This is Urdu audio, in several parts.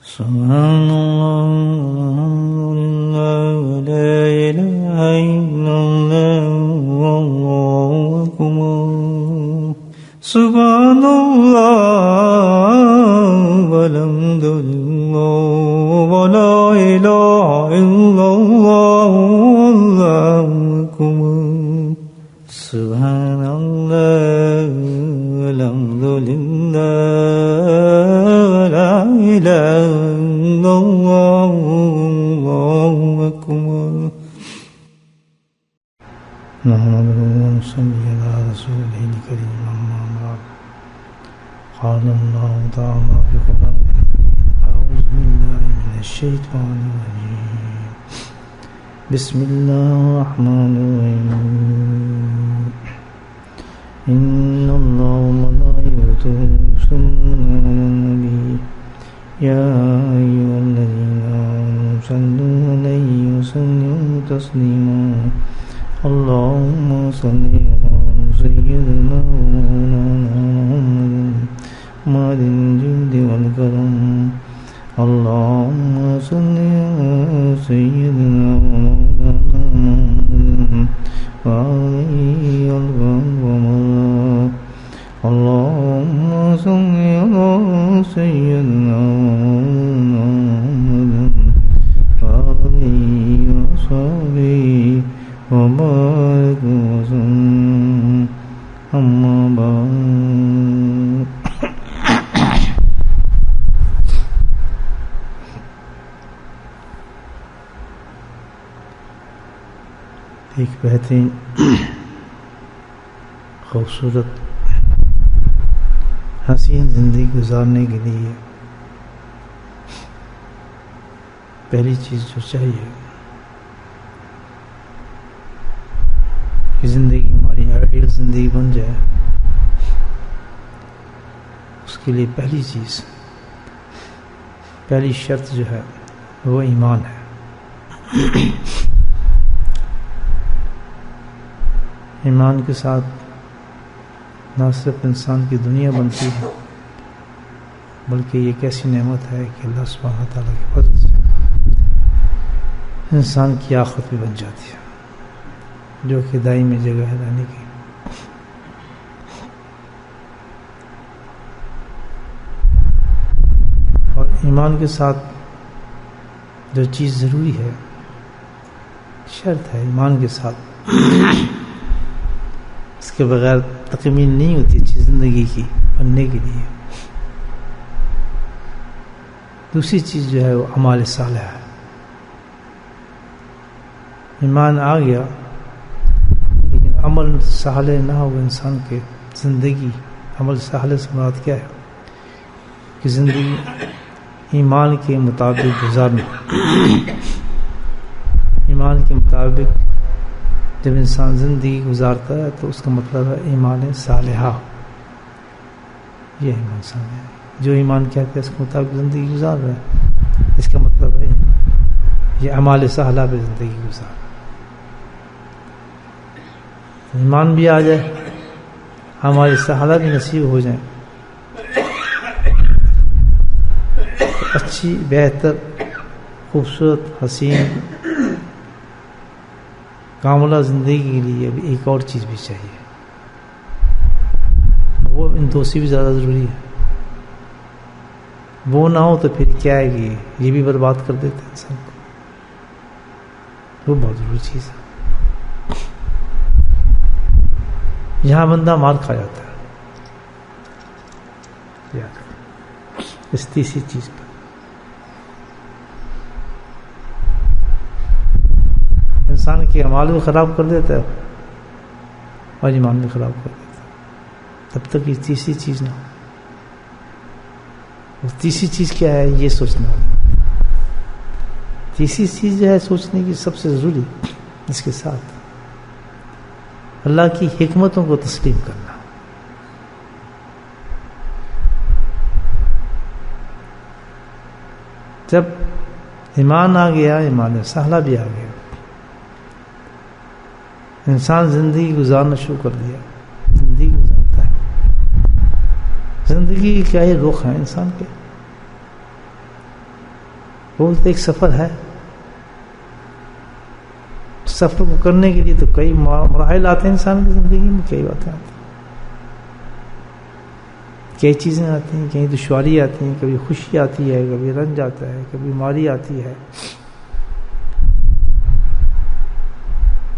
سبحان اللہ والحمد للہ ولا الہ الا اللہ واللہ اکبر سبحان اللہ والحمد للہ ولا الہ الا اللہ واللہ اکبر سبحان اللہ والحمد للہ ولا الہ الا اللہ واللہ اکبر نحمده ونصلي على رسوله الكريم أما بعد قال الله تعالى في قرآنه أعوذ بالله من الشيطان الرجيم بسم الله الرحمن الرحيم إن الله وملائكته يصلون على النبي يا أيها الذين آمنوا صلوا عليه وسلموا تسليما اللهم صل على سيدنا ومولانا محمد الجود والكرم اللهم صل على سيدنا ومولانا محمد وعليه الغفر اللهم صل على سيدنا ومولانا محمد وعليه وصحبه وبارك وسلم أما بعد ایک بہترین خوبصورت حسین زندگی گزارنے کے لیے پہلی چیز جو چاہیے کہ زندگی ہماری آئیڈیل زندگی بن جائے، اس کے لیے پہلی چیز، پہلی شرط جو ہے وہ ایمان ہے۔ ایمان کے ساتھ نہ صرف انسان کی دنیا بنتی ہے، بلکہ یہ ایک ایسی نعمت ہے کہ اللہ سبحانہ تعالیٰ کے فضل سے انسان کی آخرت بھی بن جاتی ہے، جو کہ دائمی جگہ ہے رہنے کی۔ اور ایمان کے ساتھ جو چیز ضروری ہے، شرط ہے ایمان کے ساتھ، اس کے بغیر تکمیل نہیں ہوتی اچھی زندگی کی بننے کے لیے۔ دوسری چیز جو ہے وہ اعمال صالحہ ہے۔ ایمان آ گیا لیکن عمل صالح نہ ہو انسان کے زندگی، عمل صالح سے مراد کیا ہے کہ زندگی ایمان کے مطابق گزارنا۔ ایمان کے مطابق جب انسان زندگی گزارتا ہے تو اس کا مطلب ہے ایمان صالحہ، یہ ایمان صالحہ ہے۔ جو ایمان کہتے ہیں اس کے مطابق زندگی گزار رہا ہے، اس کا مطلب ہے یہ اعمال صالحہ پہ زندگی گزار۔ ایمان بھی آ جائے، اعمال صالحہ بھی نصیب ہو جائیں، اچھی، بہتر، خوبصورت، حسین، کاملہ زندگی کے لیے ابھی ایک اور چیز بھی چاہیے، وہ ان دو سے بھی زیادہ ضروری ہے۔ وہ نہ ہو تو پھر کیا ہے کہ یہ بھی برباد کر دیتے ہیں انسان کو، وہ بہت ضروری چیز ہے۔ یہاں بندہ مار کھا جاتا ہے، یاد رکھو اس تیسری چیز پر۔ انسان کے اعمال بھی خراب کر دیتا ہے اور ایمان بھی خراب کر دیتا ہے، تب تک یہ تیسری چیز نہ ہو۔ اور تیسری چیز کیا ہے یہ سوچنا والی بات ہے۔ تیسری چیز جو ہے سوچنے کی سب سے ضروری، اس کے ساتھ اللہ کی حکمتوں کو تسلیم کرنا۔ جب ایمان آ گیا، ایمان صالحہ بھی آ گیا، انسان زندگی گزارنا شروع کر دیا، زندگی گزارتا ہے۔ زندگی کیا ہی رخ ہے انسان کے، وہ ایک سفر ہے. سفر کو کرنے کے لیے تو کئی مراحل آتے ہیں انسان کی زندگی میں, کئی باتیں آتی ہیں, کئی چیزیں آتی ہیں, کئی دشواری آتی ہیں, کبھی خوشی آتی ہے, کبھی رنج آتا ہے, کبھی بیماری آتی ہے,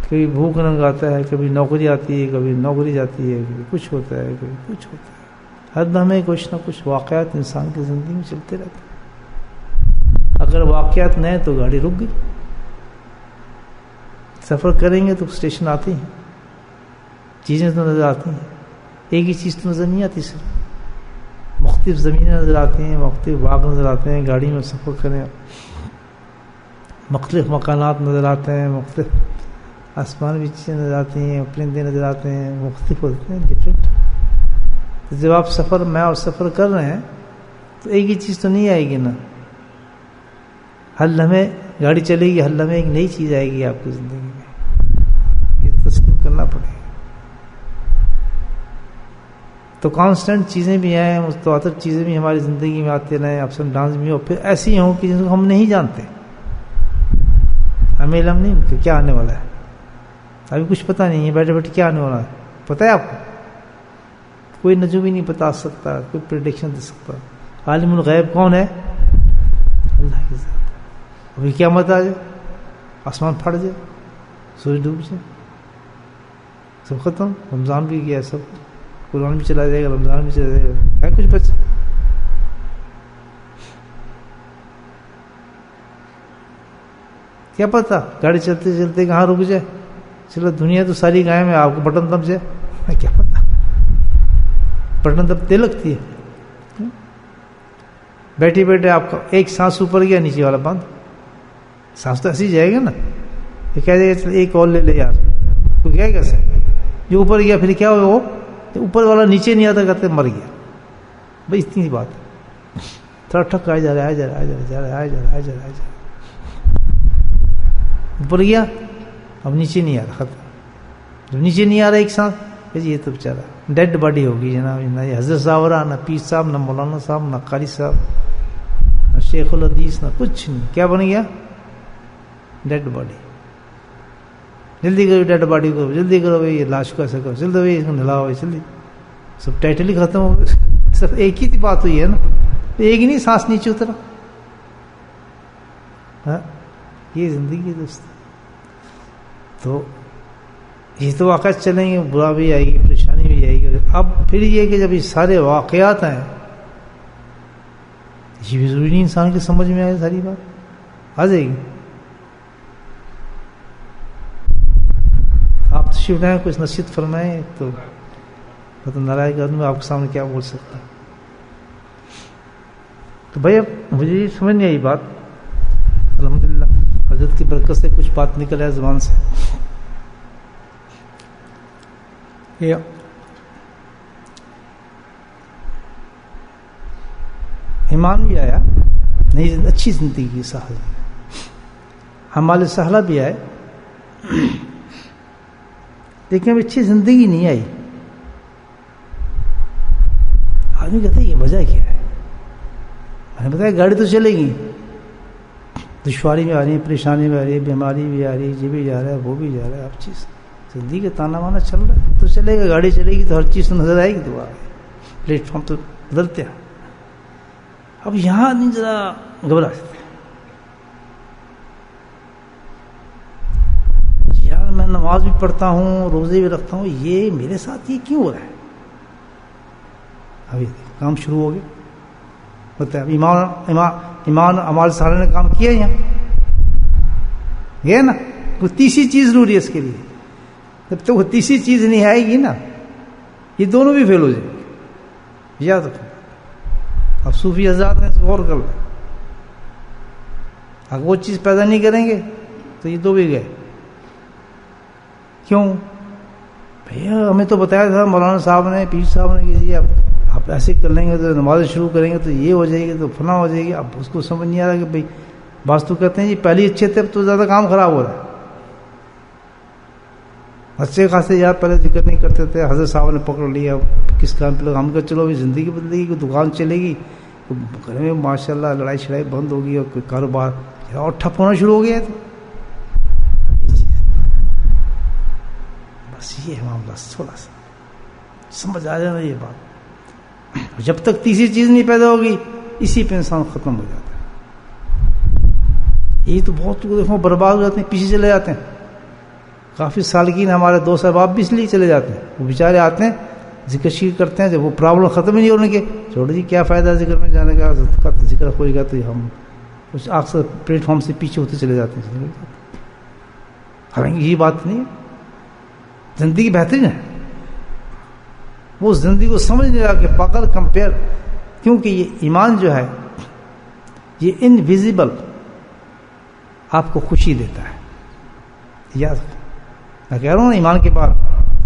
کبھی بھوک ننگ آتا ہے, کبھی نوکری آتی ہے, کبھی نوکری جاتی ہے, کبھی کچھ ہوتا ہے, کبھی کچھ ہوتا ہے. ہر دم کچھ نہ کچھ واقعات انسان کی زندگی میں چلتے رہتے ہیں. اگر واقعات نہ تو گاڑی رک گئی. سفر کریں گے تو اسٹیشن آتے ہیں, چیزیں تو نظر آتی ہیں, ایک ہی چیز تو نظر نہیں آتی, صرف مختلف زمینیں نظر آتی ہیں, مختلف باغ نظر آتے ہیں. گاڑی میں سفر کریں مختلف مکانات نظر آتے ہیں, مختلف آسمان بھی چیزیں نظر آتی ہیں, پرندے نظر آتے ہیں, مختلف ہوتے ہیں, ڈفرینٹ. جب آپ میں اور سفر کر رہے ہیں تو ایک ہی چیز تو نہیں آئے گی نا. ہر لمحے گاڑی چلے گی, ہر لمحے ایک نئی چیز آئے گی آپ کی زندگی میں, یہ تسلیم کرنا پڑے گا. تو کانسٹنٹ چیزیں بھی آئیں, متواتر چیزیں بھی ہماری زندگی میں آتے رہیں, اپس اینڈ ڈاؤنز بھی ہو, پھر ایسی ہوں کہ جن کو ہم نہیں جانتے, ہمیں علم نہیں کہ کیا آنے والا ہے. ابھی کچھ پتہ نہیں ہے, بیٹھے بیٹھے کیا آنے والا ہے پتہ ہے آپ کو؟ کوئی نجومی نہیں بتا سکتا, کوئی پریڈکشن دے سکتا. عالم الغیب کون ہے؟ اللہ کی ذات. ابھی قیامت آ جائے, آسمان پھٹ جائے, سورج ڈوب جائے, سب ختم. رمضان بھی گیا, سب قرآن بھی چلا جائے گا, رمضان بھی چلا جائے گا, ہے کچھ بچہ؟ کیا پتا گاڑی چلتے چلتے کہاں رک جائے. چلو دنیا تو ساری قائم ہے, آپ کو بٹن دب جائے, کیا پتا. بٹن دبتے لگتی ہے, بیٹھے بیٹھے آپ کا ایک سانس اوپر گیا, نیچے والا بند. سانس تو ایسی جائے گا نا, یہ کہہ دے گا چل ایک اور لے لے یار, کوئی کہے گا سر جو اوپر گیا پھر کیا ہوگا, وہ اوپر والا نیچے نہیں آتا کہتے مر گیا. بھائی اتنی بات ہے. تھوڑا ٹھک آ جا رہا ہے, جا رہا ہے, اوپر گیا اب نیچے نہیں آ رہا, ختم. جب نیچے نہیں آ رہا ایک سانس, یہ تو بیچارہ ڈیڈ باڈی ہوگی جناب. نہ یہ حضرت صاحب رہا, نہ پیر صاحب, نہ مولانا صاحب, نہ قاری صاحب, نہ شیخ الحدیث, نہ کچھ نہیں. کیا بن گیا؟ Dead body. جلدی کرو ڈیڈ باڈی کو, جلدی کرو بھائی, یہ لاش کو ایسا کرو, جلدی بھائی اس کو نہلاؤ, جلدی. سب ٹائٹل ہی ختم ہو گئے. صرف ایک ہی بات ہوئی ہے نا, ایک ہی نہیں سانس نیچے اترا. ہاں یہ زندگی دوست. تو یہ تو واقعات چلیں گے, برا بھی آئے گی, پریشانی بھی آئے گی. اب پھر یہ کہ جب یہ سارے واقعات ہیں, یہ بھی ضروری نہیں انسان کی سمجھ میں آئے, ساری بات آ جائے گی. آپ تشریف لائیں, کچھ نصیحت فرمائیں, تو پتہ نالائق آدمی آپ کے سامنے کیا بول سکتا. تو بھائی اب مجھے یہ سمجھ نہیں آئی بات. الحمدللہ حضرت کی برکت سے کچھ بات نکل آئے زبان سے. ایمان بھی آیا, نہیں اچھی زندگی کی سہل, ہمارے سہلہ بھی آئے, لیکن اب اچھی زندگی نہیں آئی. آدمی کہتا ہے یہ وجہ کیا ہے؟ میں نے بتایا گاڑی تو چلے گی, دشواری بھی آ رہی ہے, پریشانی بھی آ رہی ہے, بیماری بھی آ رہی ہے, یہ بھی جا رہا ہے, وہ بھی جا رہا ہے. اب چیز زندگی کا تانا وانا چل رہا ہے تو چلے گا, گاڑی چلے گی تو ہر چیز تو نظر آئے گی. تو پلیٹ فارم تو بدلتے ہیں. اب یہاں آدمی ذرا گھبرا جاتے ہیں, یار میں نماز بھی پڑھتا ہوں, روزے بھی رکھتا ہوں, یہ میرے ساتھ یہ کیوں ہو رہا ہے؟ ابھی کام شروع ہو گیا. بتا ایمان امال سارے نے کام کیا یہاں یہ نا, کوئی تیسری چیز ضروری ہے اس کے لیے. جب تک وہ تیسری چیز نہیں آئے گی نا, یہ دونوں بھی فیل ہو جائیں گے. یاد رکھو. اب صوفی حضرات نے غور کر لیا, اگر وہ چیز پیدا نہیں کریں گے تو یہ دو بھی گئے. کیوں بھیا؟ ہمیں تو بتایا تھا مولانا صاحب نے, پیر صاحب نے, کہ آپ ایسے کر لیں گے تو نماز شروع کریں گے تو یہ ہو جائے گی, تو فلاں ہو جائے گی. اب اس کو سمجھ نہیں آ رہا کہ بھائی بعض تو کہتے ہیں جی پہلے اچھے تھے, اب تو زیادہ کام خراب ہو رہا ہے. اچھے خاصے یار پہلے ذکر نہیں کرتے تھے, حضرت صاحب نے پکڑ لیا کس کام پہ لگا. ہم کہ چلو ابھی زندگی بدلے گی, کوئی دکان چلے گی, گھر میں ماشاء اللہ لڑائی شڑائی بند ہو گئی اور کوئی کاروبار اور ٹھپ ہونا شروع ہو گیا ہے، تو یہ چیز بس یہ ہے معاملہ. تھوڑا سا سمجھ آ جانا یہ بات. جب تک تیسری چیز نہیں پیدا ہوگی اسی پہ انسان ختم ہو جاتا ہے. یہ تو بہت دیکھو برباد ہو جاتے ہیں، پیچھے چلے جاتے ہیں. کافی سالگین ہمارے دوست احباب بھی اس لیے چلے جاتے ہیں. وہ بیچارے آتے ہیں ذکر شیر کرتے ہیں، جب وہ پرابلم ختم ہی نہیں ہونے کے چھوڑو جی کیا فائدہ ذکر میں جانے کا، ذکر ہوئے گا تو ہم کچھ اکثر پلیٹ فارم سے پیچھے ہوتے چلے جاتے ہیں. حالانکہ یہ بات نہیں ہے، زندگی بہترین ہے. وہ زندگی کو سمجھ نہیں رہا کہ پکڑ کمپیئر، کیونکہ یہ ایمان جو ہے یہ انویزیبل آپ کو خوشی دیتا ہے. یاد میں کہہ رہا ہوں نا، ایمان کے بعد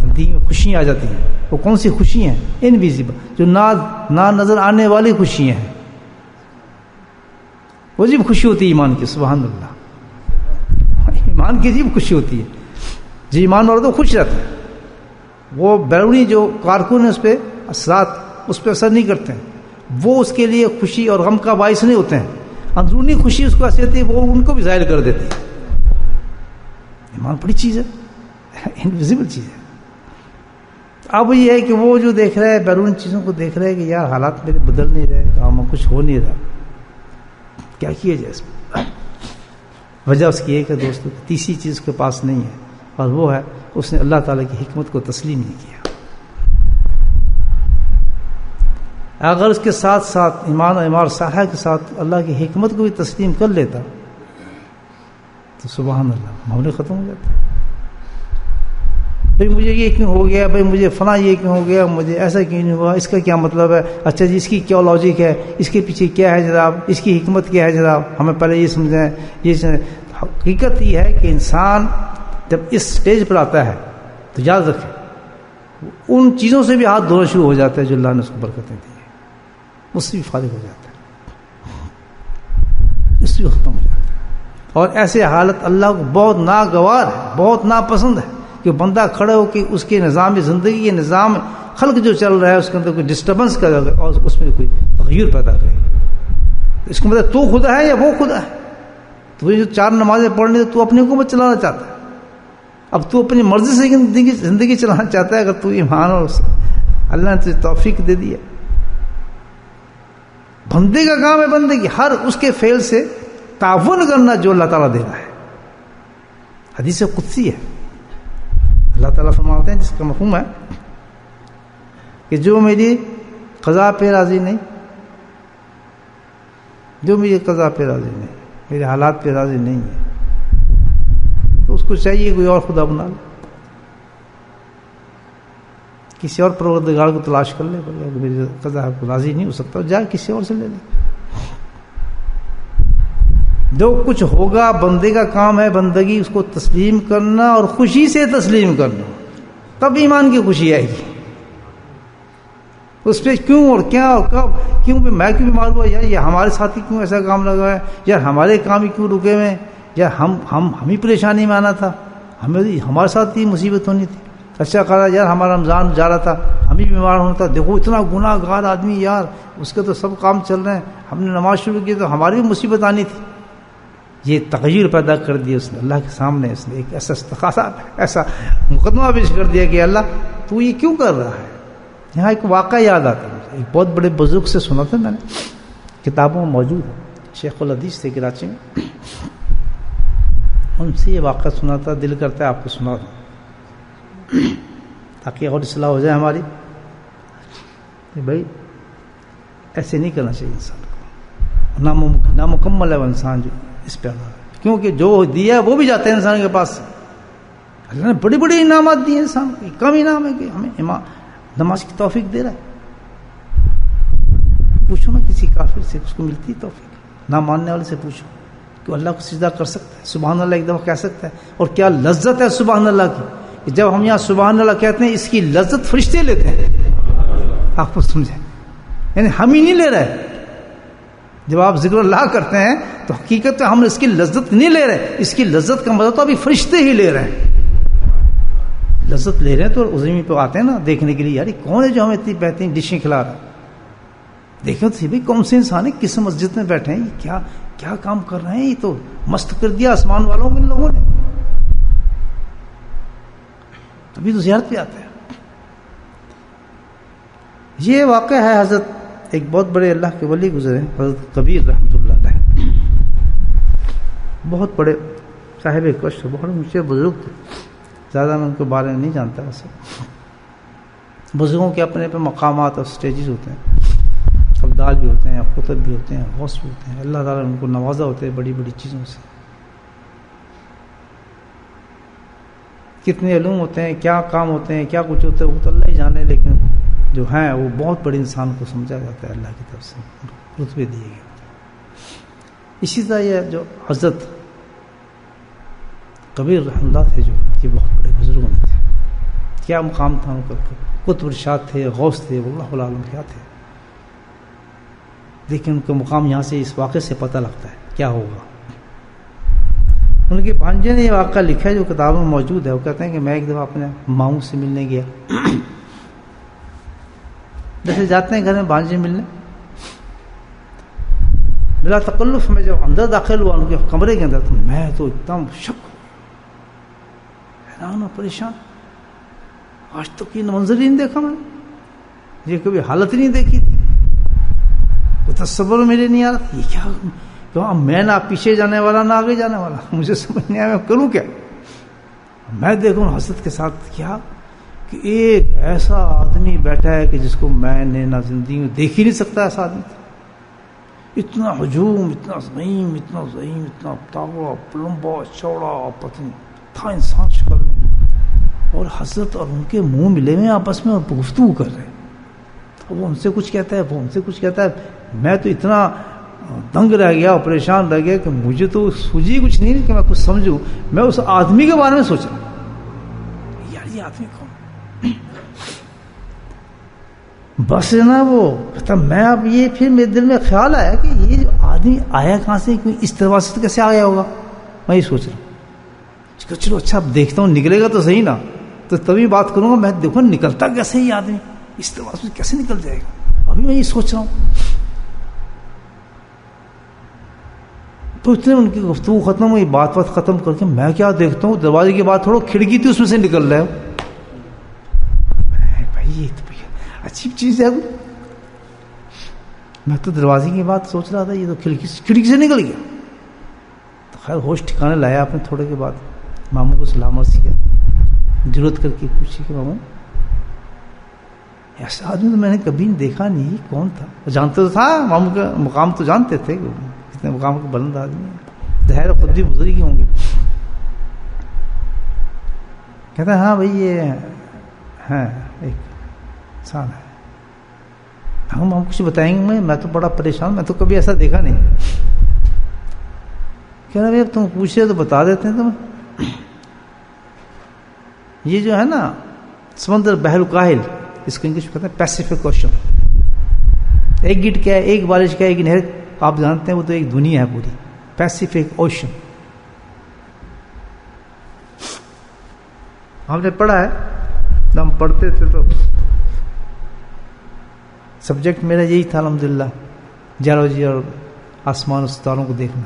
زندگی میں خوشیاں آ جاتی ہیں. وہ کون سی خوشی ہیں؟ انویزیبل، جو نہ نظر آنے والی خوشیاں ہیں. وہ عجیب خوشی ہوتی ہے ایمان کی. سبحان اللہ، ایمان کی عجیب خوشی ہوتی ہے. جو ایمان والا تو خوش رہتا ہے. وہ بیرونی جو کارکن ہیں اس پہ اثرات اس پہ اثر نہیں کرتے ہیں. وہ اس کے لیے خوشی اور غم کا باعث نہیں ہوتے ہیں. اندرونی خوشی اس کو ایسی ہوتی ہے وہ ان کو بھی ظاہر کر دیتی ہے. ایمان بڑی چیز ہے، انویزیبل چیز ہے. اب یہ ہے کہ وہ جو دیکھ رہا ہے بیرون چیزوں کو دیکھ رہا ہے کہ یار حالات میرے بدل نہیں رہے، کام کچھ ہو نہیں رہا، کیا کیا جائے اس میں. وجہ اس کی ایک ہے دوستوں، تیسری چیز اس کے پاس نہیں ہے، اور وہ ہے اس نے اللہ تعالیٰ کی حکمت کو تسلیم نہیں کیا. اگر اس کے ساتھ ساتھ ایمان و اعمال صالحہ کے ساتھ اللہ کی حکمت کو بھی تسلیم کر لیتا تو سبحان اللہ معاملے ختم ہو جاتے. بھائی مجھے یہ کیوں ہو گیا، بھائی مجھے فلاں یہ کیوں ہو گیا، مجھے ایسا کیوں نہیں ہوا، اس کا کیا مطلب ہے، اچھا جی اس کی کیا لاجک ہے، اس کے پیچھے کیا ہے جناب، اس کی حکمت کیا ہے جناب. ہمیں پہلے یہ سمجھیں. یہ حقیقت یہ ہے کہ انسان جب اس سٹیج پر آتا ہے تو یاد رکھیں ان چیزوں سے بھی ہاتھ دھونا شروع ہو جاتا ہے جو اللہ نے اس کو برکتیں دی ہیں، اس سے بھی فارغ ہو جاتا ہے، اس سے بھی ختم ہو جاتا ہے. اور ایسے حالت اللہ کو بہت ناگوار ہے، بہت ناپسند ہے کہ بندہ کھڑا ہو کے اس کے نظام زندگی کے نظام خلق جو چل رہا ہے اس کے اندر کوئی ڈسٹربنس کرے اور اس میں کوئی تغیر پیدا کرے. اس کا مطلب تو خدا ہے یا وہ خدا ہے؟ تو جو 4 نمازیں پڑھنی تو اپنی حکومت چلانا چاہتا ہے. اب تو اپنی مرضی سے زندگی چلانا چاہتا ہے. اگر تو ایمان اور اللہ نے تجھے توفیق دے دی ہے. بندے کا کام ہے بندے کی ہر اس کے فعل سے تعاون کرنا جو اللہ تعالیٰ دے رہا ہے. حدیث قدسی ہے، اللہ تعالیٰ فرماتے ہیں جس کا مفہوم ہے کہ جو میری قضا پہ راضی نہیں، جو میری قضا پہ راضی نہیں، میرے حالات پہ راضی نہیں ہے، تو اس کو چاہیے کوئی اور خدا بنا لے، کسی اور پروردگار کو تلاش کر لے. اگر میری قضا کو راضی نہیں ہو سکتا جا کسی اور سے لے لے. جو کچھ ہوگا بندے کا کام ہے بندگی اس کو تسلیم کرنا اور خوشی سے تسلیم کرنا، تب ایمان کی خوشی آئے گی. اس پہ کیوں اور کیا اور کب، کیوں میں کیوں بیمار ہوا، یا یہ ہمارے ساتھی کیوں ایسا کام لگا ہے، یا ہمارے کام ہی کیوں رکے ہوئے ہیں، یا ہم ہی پریشانی میں آنا تھا، ہمارے ساتھ ہی مصیبت ہونی تھی. اچھا کہا یار ہمارا رمضان جا رہا تھا، ہم ہی بیمار ہونا تھا، دیکھو اتنا گناہ گار آدمی یار، اس کے تو سب کام چل رہے ہیں، ہم نے نماز شروع کی تو ہماری بھی مصیبت آنی تھی. یہ تغیر پیدا کر دیا اس نے اللہ کے سامنے. اس نے ایک ایسا استغاثہ، ایسا مقدمہ پیش کر دیا کہ اللہ تو یہ کیوں کر رہا ہے. یہاں ایک واقعہ یاد آتا ہے، ایک بہت بڑے بزرگ سے سنا تھا میں نے، کتابوں میں موجود ہے، شیخ الحدیث تھے کراچی میں. ان سے یہ واقعہ سنا تھا، دل کرتا ہے آپ کو سنا دوں تاکہ اور اصلاح ہو جائے ہماری. کہ بھائی ایسے نہیں کرنا چاہیے انسان کو، نامکمل ہے وہ انسان جو اس پہ اللہ، کیونکہ جو دیا ہے وہ بھی جاتے ہیں انسان کے پاس. اللہ نے بڑی بڑی انعامات دیے انسان کو، کم انعام ہے کہ ہمیں نماز کی توفیق دے رہا ہے. پوچھو نا کسی کافر سے، اس کو ملتی توفیق، نہ ماننے والے سے پوچھو کہ اللہ کو سجدہ کر سکتا ہے، سبحان اللہ ایک دفعہ کہہ سکتا ہے، اور کیا لذت ہے سبحان اللہ کی. جب ہم یہاں سبحان اللہ کہتے ہیں اس کی لذت فرشتے لیتے ہیں. آپ کو سمجھیں، یعنی ہم ہی نہیں لے رہے. جب آپ ذکر اللہ کرتے ہیں تو حقیقت میں ہم اس کی لذت نہیں لے رہے، اس کی لذت کا مطلب تو ابھی فرشتے ہی لے رہے ہیں. لذت لے رہے ہیں تو زمین پہ آتے ہیں نا دیکھنے کے لیے، یار کون ہے جو ہمیں اتنی بہترین ڈشیں کھلا رہا ہے. دیکھو تو بھائی کون سے انسان ہے، کس مسجد میں بیٹھے ہیں، یہ کیا کام کر رہے ہیں، یہ تو مست کر دیا آسمان والوں کو ان لوگوں نے، تبھی تو زیارت پہ آتے ہیں۔ یہ واقعہ ہے حضرت ایک بہت بڑے اللہ کے ولی گزرے حضرت کبیر رحمۃ اللہ علیہ، بہت بڑے صاحب کشف، بہت اونچے بزرگ تھے، زیادہ میں ان کے بارے میں نہیں جانتا۔ ویسے بزرگوں کے اپنے پہ مقامات اور سٹیجز ہوتے ہیں، ابدال بھی ہوتے ہیں، قطب بھی ہوتے ہیں، غوث بھی ہوتے ہیں، اللہ تعالیٰ ان کو نوازا ہوتے ہیں بڑی بڑی چیزوں سے۔ کتنے علوم ہوتے ہیں، کیا کام ہوتے ہیں، کیا کچھ ہوتا ہے وہ تو اللہ ہی جانے، لیکن جو ہیں وہ بہت بڑے انسان کو سمجھا جاتا ہے اللہ کی طرف سے، رتبے دیے گئے ہوتے ہیں۔ اسی طرح یہ جو حضرت کبیر رحمۃ اللہ تھے، جو یہ بہت بڑے بزرگوں میں تھے، کیا مقام تھا ان کا، قطب ارشاد تھے، غوث تھے، واللہ العالم کیا تھے، لیکن ان کا مقام یہاں سے اس واقعے سے پتہ لگتا ہے کیا ہوگا۔ ان کے بھانجے نے یہ واقعہ لکھا ہے جو کتابوں میں موجود ہے، وہ کہتے ہیں کہ میں ایک دفعہ اپنے ماؤں سے ملنے گیا، جیسے جاتے ہیں گھر میں بھانجے ملنے، بلا تکلف میں جب اندر داخل ہوا ان کے کمرے کے اندر، تو میں تو ایک دم شک، حیران اور پریشان، آج تک یہ منظر ہی نہیں دیکھا میں، یہ کبھی حالت نہیں دیکھی تھی، وہ تصور میرے نہیں آ رہا تھا، یہ کیا میں نہ پیچھے جانے والا نہ آگے جانے والا، مجھے سمجھ نہیں آیا میں کروں کیا۔ میں دیکھوں حضرت کے ساتھ کیا کہ ایک ایسا آدمی بیٹھا ہے کہ جس کو میں نے نہ زندگی میں دیکھ ہی نہیں سکتا، ایسا آدمی تھا، اتنا ہجوم، اتنا زعیم، اتنا تاغڑا، لمبا چوڑا، پتنی تھا انسان شکل میں، اور حضرت اور ان کے منہ ملے ہوئے آپس میں اور گفتگو کر رہے ہیں، وہ ان سے کچھ کہتا ہے، وہ ان سے کچھ کہتا ہے، میں تو اتنا دنگ رہ گیا اور پریشان رہ گیا کہ مجھے تو سوجی کچھ نہیں کہ میں کچھ سمجھوں، میں اس آدمی کے بارے میں سوچ رہا ہوں، یار یہ آدمی کون، بس نا وہ میں اب یہ پھر میرے دل میں خیال آیا کہ یہ جو آدمی آیا کہاں سے، اس طرح سے کیسے آ گیا ہوگا، میں یہ سوچ رہا ہوں، چلو اچھا اب دیکھتا ہوں نکلے گا تو صحیح نا، تو تبھی بات کروں گا، میں دیکھو نکلتا کیسے یہ آدمی، اس طرح سے کیسے نکل جائے گا، ابھی میں یہ سوچ رہا ہوں۔ تو اتنے ان کی گفتگو ختم ہوئی، بات ختم کر کے میں کیا دیکھتا ہوں دروازے کے بعد تھوڑا کھڑکی تھی اس میں سے نکل رہا ہے، بھائی یہ تو عجیب چیز ہے، میں تو دروازے کی بات سوچ رہا تھا، یہ تو کھڑکی سے نکل گیا۔ تو خیر ہوش ٹھکانے لایا آپ نے تھوڑے کے بعد، ماموں کو سلام عرض کیا، ضرورت کر کے پوچھی کہ ماموں ایسا آدمی تو میں نے کبھی دیکھا نہیں، کون تھا؟ جانتے تو تھا ماموں کا مقام تو جانتے تھے، کتنے مقام کے بلند آدمی ہیں، ظاہر خود بھی بزرگ ہوں گے۔ کہتا ہے ہاں بھائی یہ ہے ایک انسان ہے، ہم کچھ بتائیں گے، میں تو بڑا پریشان، میں تو کبھی ایسا دیکھا نہیں۔ کہہ رہا بھائی اب تم پوچھ رہے تو بتا دیتے ہیں تمہیں، یہ جو ہے نا سمندر بحر الکاہل، اس کو انگلش میں کہتے ہیں پیسیفک اوشن، ایک گٹ کیا ہے، ایک بارش کیا ہے، ایک نہر، آپ جانتے ہیں وہ تو ایک دنیا ہے پوری، پیسیفک اوشن۔ ہم نے پڑھا ہے، جب ہم پڑھتے تھے تو سبجیکٹ میرا یہی تھا الحمدللہ، جیولوجی اور آسمان و ستاروں کو دیکھنا۔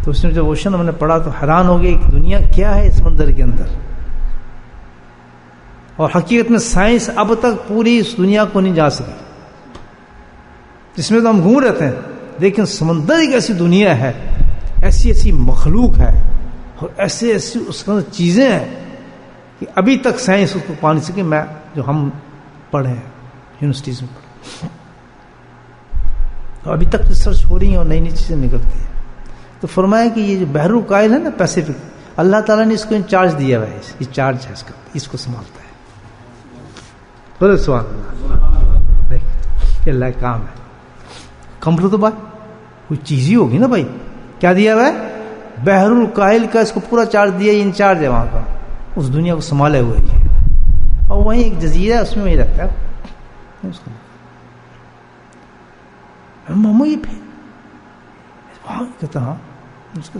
تو اس میں جب اوشن ہم نے پڑھا تو حیران ہو گئے کہ دنیا کیا ہے سمندر کے اندر، اور حقیقت میں سائنس اب تک پوری اس دنیا کو نہیں جا سکی، جس میں تو ہم گھوم رہتے ہیں، لیکن سمندر ایک ایسی دنیا ہے، ایسی ایسی مخلوق ہے، اور ایسے ایسی اس کے اندر چیزیں ہیں کہ ابھی تک سائنس اس کو پا نہیں سکی، میں جو ہم پڑھے ہیں یونیورسٹیز میں پڑھے، اور ابھی تک ریسرچ ہو رہی ہیں اور نئی نئی چیزیں نکلتی ہیں۔ تو فرمایا کہ یہ جو بحر الکاہل ہے نا پیسیفک، اللہ تعالیٰ نے اس کو انچارج دیا ہوا ہے، یہ چارج ہے اس کا، اس کو سنبھالتا ہے۔ بولے سبحان اللہ، دیکھ یہ اللہ کا کام ہے، کمپیوٹر تو بات کوئی چیز ہی ہوگی نا بھائی، کیا دیا ہوا ہے بحر الکاہل کا، اس کو پورا چارج دیا، یہ انچارج ہے وہاں کا، اس دنیا کو سنبھالے ہوئے ہے، اور وہیں ایک جزیرہ ہے اس میں وہی رہتا ہے اس کو۔ مامو یہ پھر کہتا ہاں اس کو،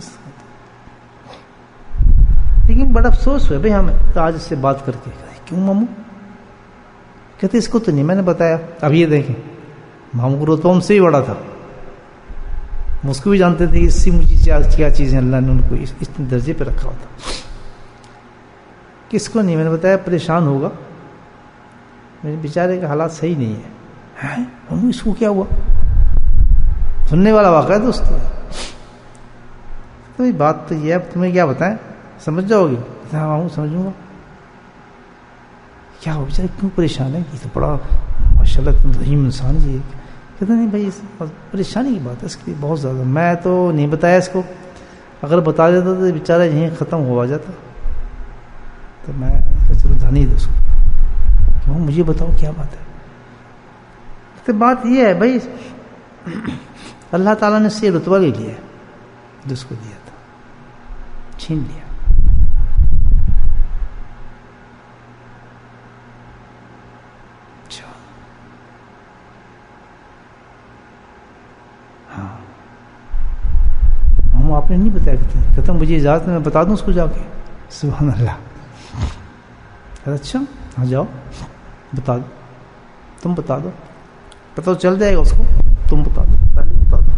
لیکن بڑا افسوس ہوا بھائی ہمیں آج اس سے بات کر کے، کیوں مامو؟ کہتے اس کو تو نہیں میں نے بتایا، اب یہ دیکھیں ماموں کا رتبہ ہم سے بھی بڑا تھا. اس کو بھی جانتے تھے اس سے مجھے کیا چیزیں اللہ نے ان کو اس درجے پہ رکھا ہوتا. کس کو نہیں, میں نے بتایا پریشان ہوگا, میرے بیچارے کا حالات صحیح نہیں ہے. اس کو کیا ہوا؟ سننے والا واقعہ ہے دوست. تو بات تو یہ ہے, تمہیں کیا بتائیں, سمجھ جاؤ گی؟ ہاں سمجھوں گا. کیا ہو بیچارے, کیوں پریشان ہے؟ یہ تو بڑا ماشاء اللہ تم رحیم انسان جی. کہتے نہیں بھائی پریشانی کی بات ہے اس کی بہت زیادہ. میں تو نہیں بتایا اس کو, اگر بتا دیتا تو بیچارہ یہیں ختم ہوا جاتا. تو میں چلو دھانی دو اس کو, کیوں مجھے بتاؤ کیا بات ہے. تو بات یہ ہے بھائی, اللہ تعالیٰ نے سے رتبہ لے لیا جس کو دیا تھا, چھین لیا. اچھا ہاں, ہم آپ نے نہیں بتایا. کہتا مجھے اجازت میں بتا دوں اس کو جا کے. سبحان اللہ. اچھا ہاں جاؤ بتا دو, تم بتا دو, پتہ چل جائے گا اس کو. تم بتا دو, پہلے بتا دو.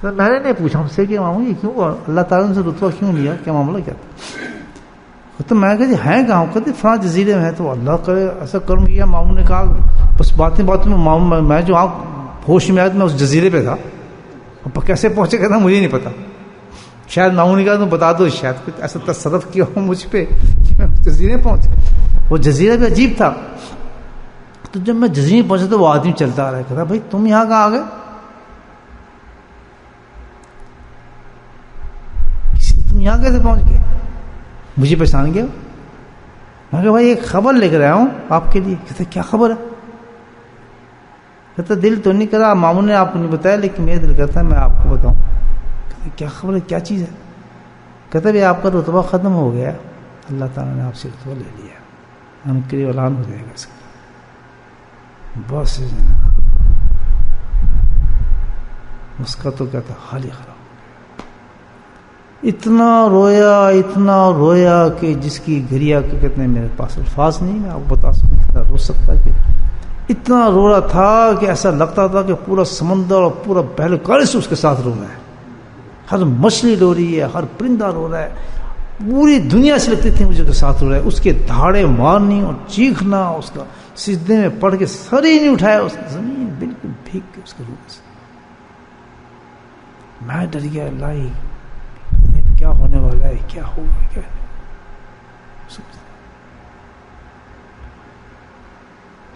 میں نے نہیں پوچھا ہم سے کہ ماموں یہ کیوں, اللہ تعالیٰ نے سے رتبہ کیوں لیا, کیا معاملہ کیا تھا؟ تو میں کہتی ہیں کہاں, کہتے فلاں جزیرے میں ہے. تو اللہ کرے ایسا کروں گی. ماموں نے کہا بس باتیں میں ماموں, میں جو آپ ہوش میں آیا میں اس جزیرے پہ تھا. کیسے پہنچے گا تھا مجھے نہیں پتا. شاید ماموں نے کہا تم بتا دو, شاید کچھ ایسا تصرف کیا ہو مجھ پہ کہ میں اس جزیرے پہنچ. وہ جزیرہ بھی عجیب تھا. تو جب میں جزیرے پہنچا تو وہ آدمی چلتا آ رہا ہے, کہتا بھائی تم یہاں کہاں آ گئے؟ تم یہاں کیسے پہنچ گئے؟ مجھے پہچان گیا. میں کہا بھائی ایک خبر لے کر آیا ہوں آپ کے لیے. کہتا کیا خبر ہے؟ کہتا دل تو نہیں کرا, ماموں نے آپ کو نہیں بتایا, لیکن میرا دل کرتا ہے میں آپ کو بتاؤں. کہتا کیا خبر ہے, کیا چیز ہے؟ کہتا بھائی آپ کا رتبہ ختم ہو گیا, اللہ تعالیٰ نے آپ سے رتبہ لے لیا, ہم کے لیے اعلان ہو جائے گا اس کا. بس اس کا تو کہتا حال ہی خراب. اتنا رویا کہ جس کی گریا کے کہتے ہیں میرے پاس الفاظ نہیں, میں آپ کو بتا سکوں کتنا رو سکتا. کہ اتنا رو رہا تھا کہ ایسا لگتا تھا کہ پورا سمندر اور پورا پہلے کالے سے اس کے ساتھ رو رہا ہے. ہر مچھلی رو رہی ہے, ہر پرندہ رو رہا ہے, پوری دنیا سے لگتی تھی مجھے کے ساتھ رو رہا ہے. اس کے دھاڑے مارنی اور چیخنا, اس کا سجدے میں پڑھ کے سر ہی نہیں اٹھایا, اس زمین بالکل بھیگ کے اس کے روح سے. میں ڈر گیا, اللہ کیا ہونے والا ہے, کیا ہوگا, کیا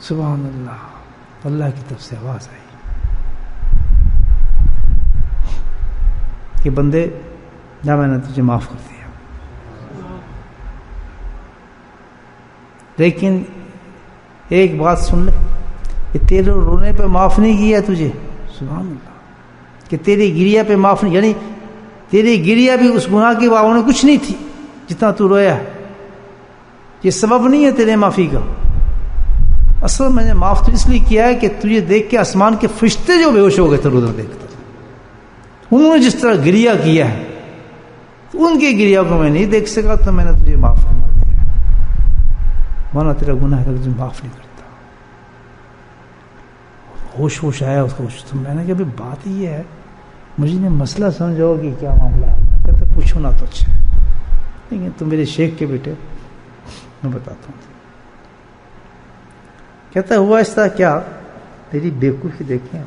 سبحان اللہ. اللہ کی طرف سے آواز آئی کہ بندے جا میں نے تجھے معاف کر دیا, لیکن ایک بات سن لے, کہ تیرے رونے پہ معاف نہیں کیا تجھے. سبحان اللہ. کہ تیری گریا پہ معاف نہیں, یعنی تیری گریا بھی اس گناہ کی باوجود کچھ نہیں تھی جتنا تو رویا ہے. یہ سبب نہیں ہے تیرے معافی کا. اصل میں نے معاف تو اس لیے کیا ہے کہ تجھے دیکھ کے آسمان کے فرشتے جو بے ہوش ہو گئے تھے ادھر دیکھتے, انہوں نے جس طرح گریا کیا ہے, ان کی گریا کو میں نہیں دیکھ سکا, تو میں نے تجھے معاف کرنا دیا, ورنہ تیرا گناہ ہے تجھے معاف نہیں کرتا. ہوش آیا اس کو. تو میں نے کہا بھائی بات یہ ہے, مجھے نے مسئلہ سمجھاؤ کہ کیا معاملہ ہے. کہتے پوچھو نا تو اچھا ہے, لیکن تم میرے شیخ کے بیٹے, میں بتاتا ہوں. کہتا ہوا اس طرح کیا, تیری بیوقوفی دیکھیں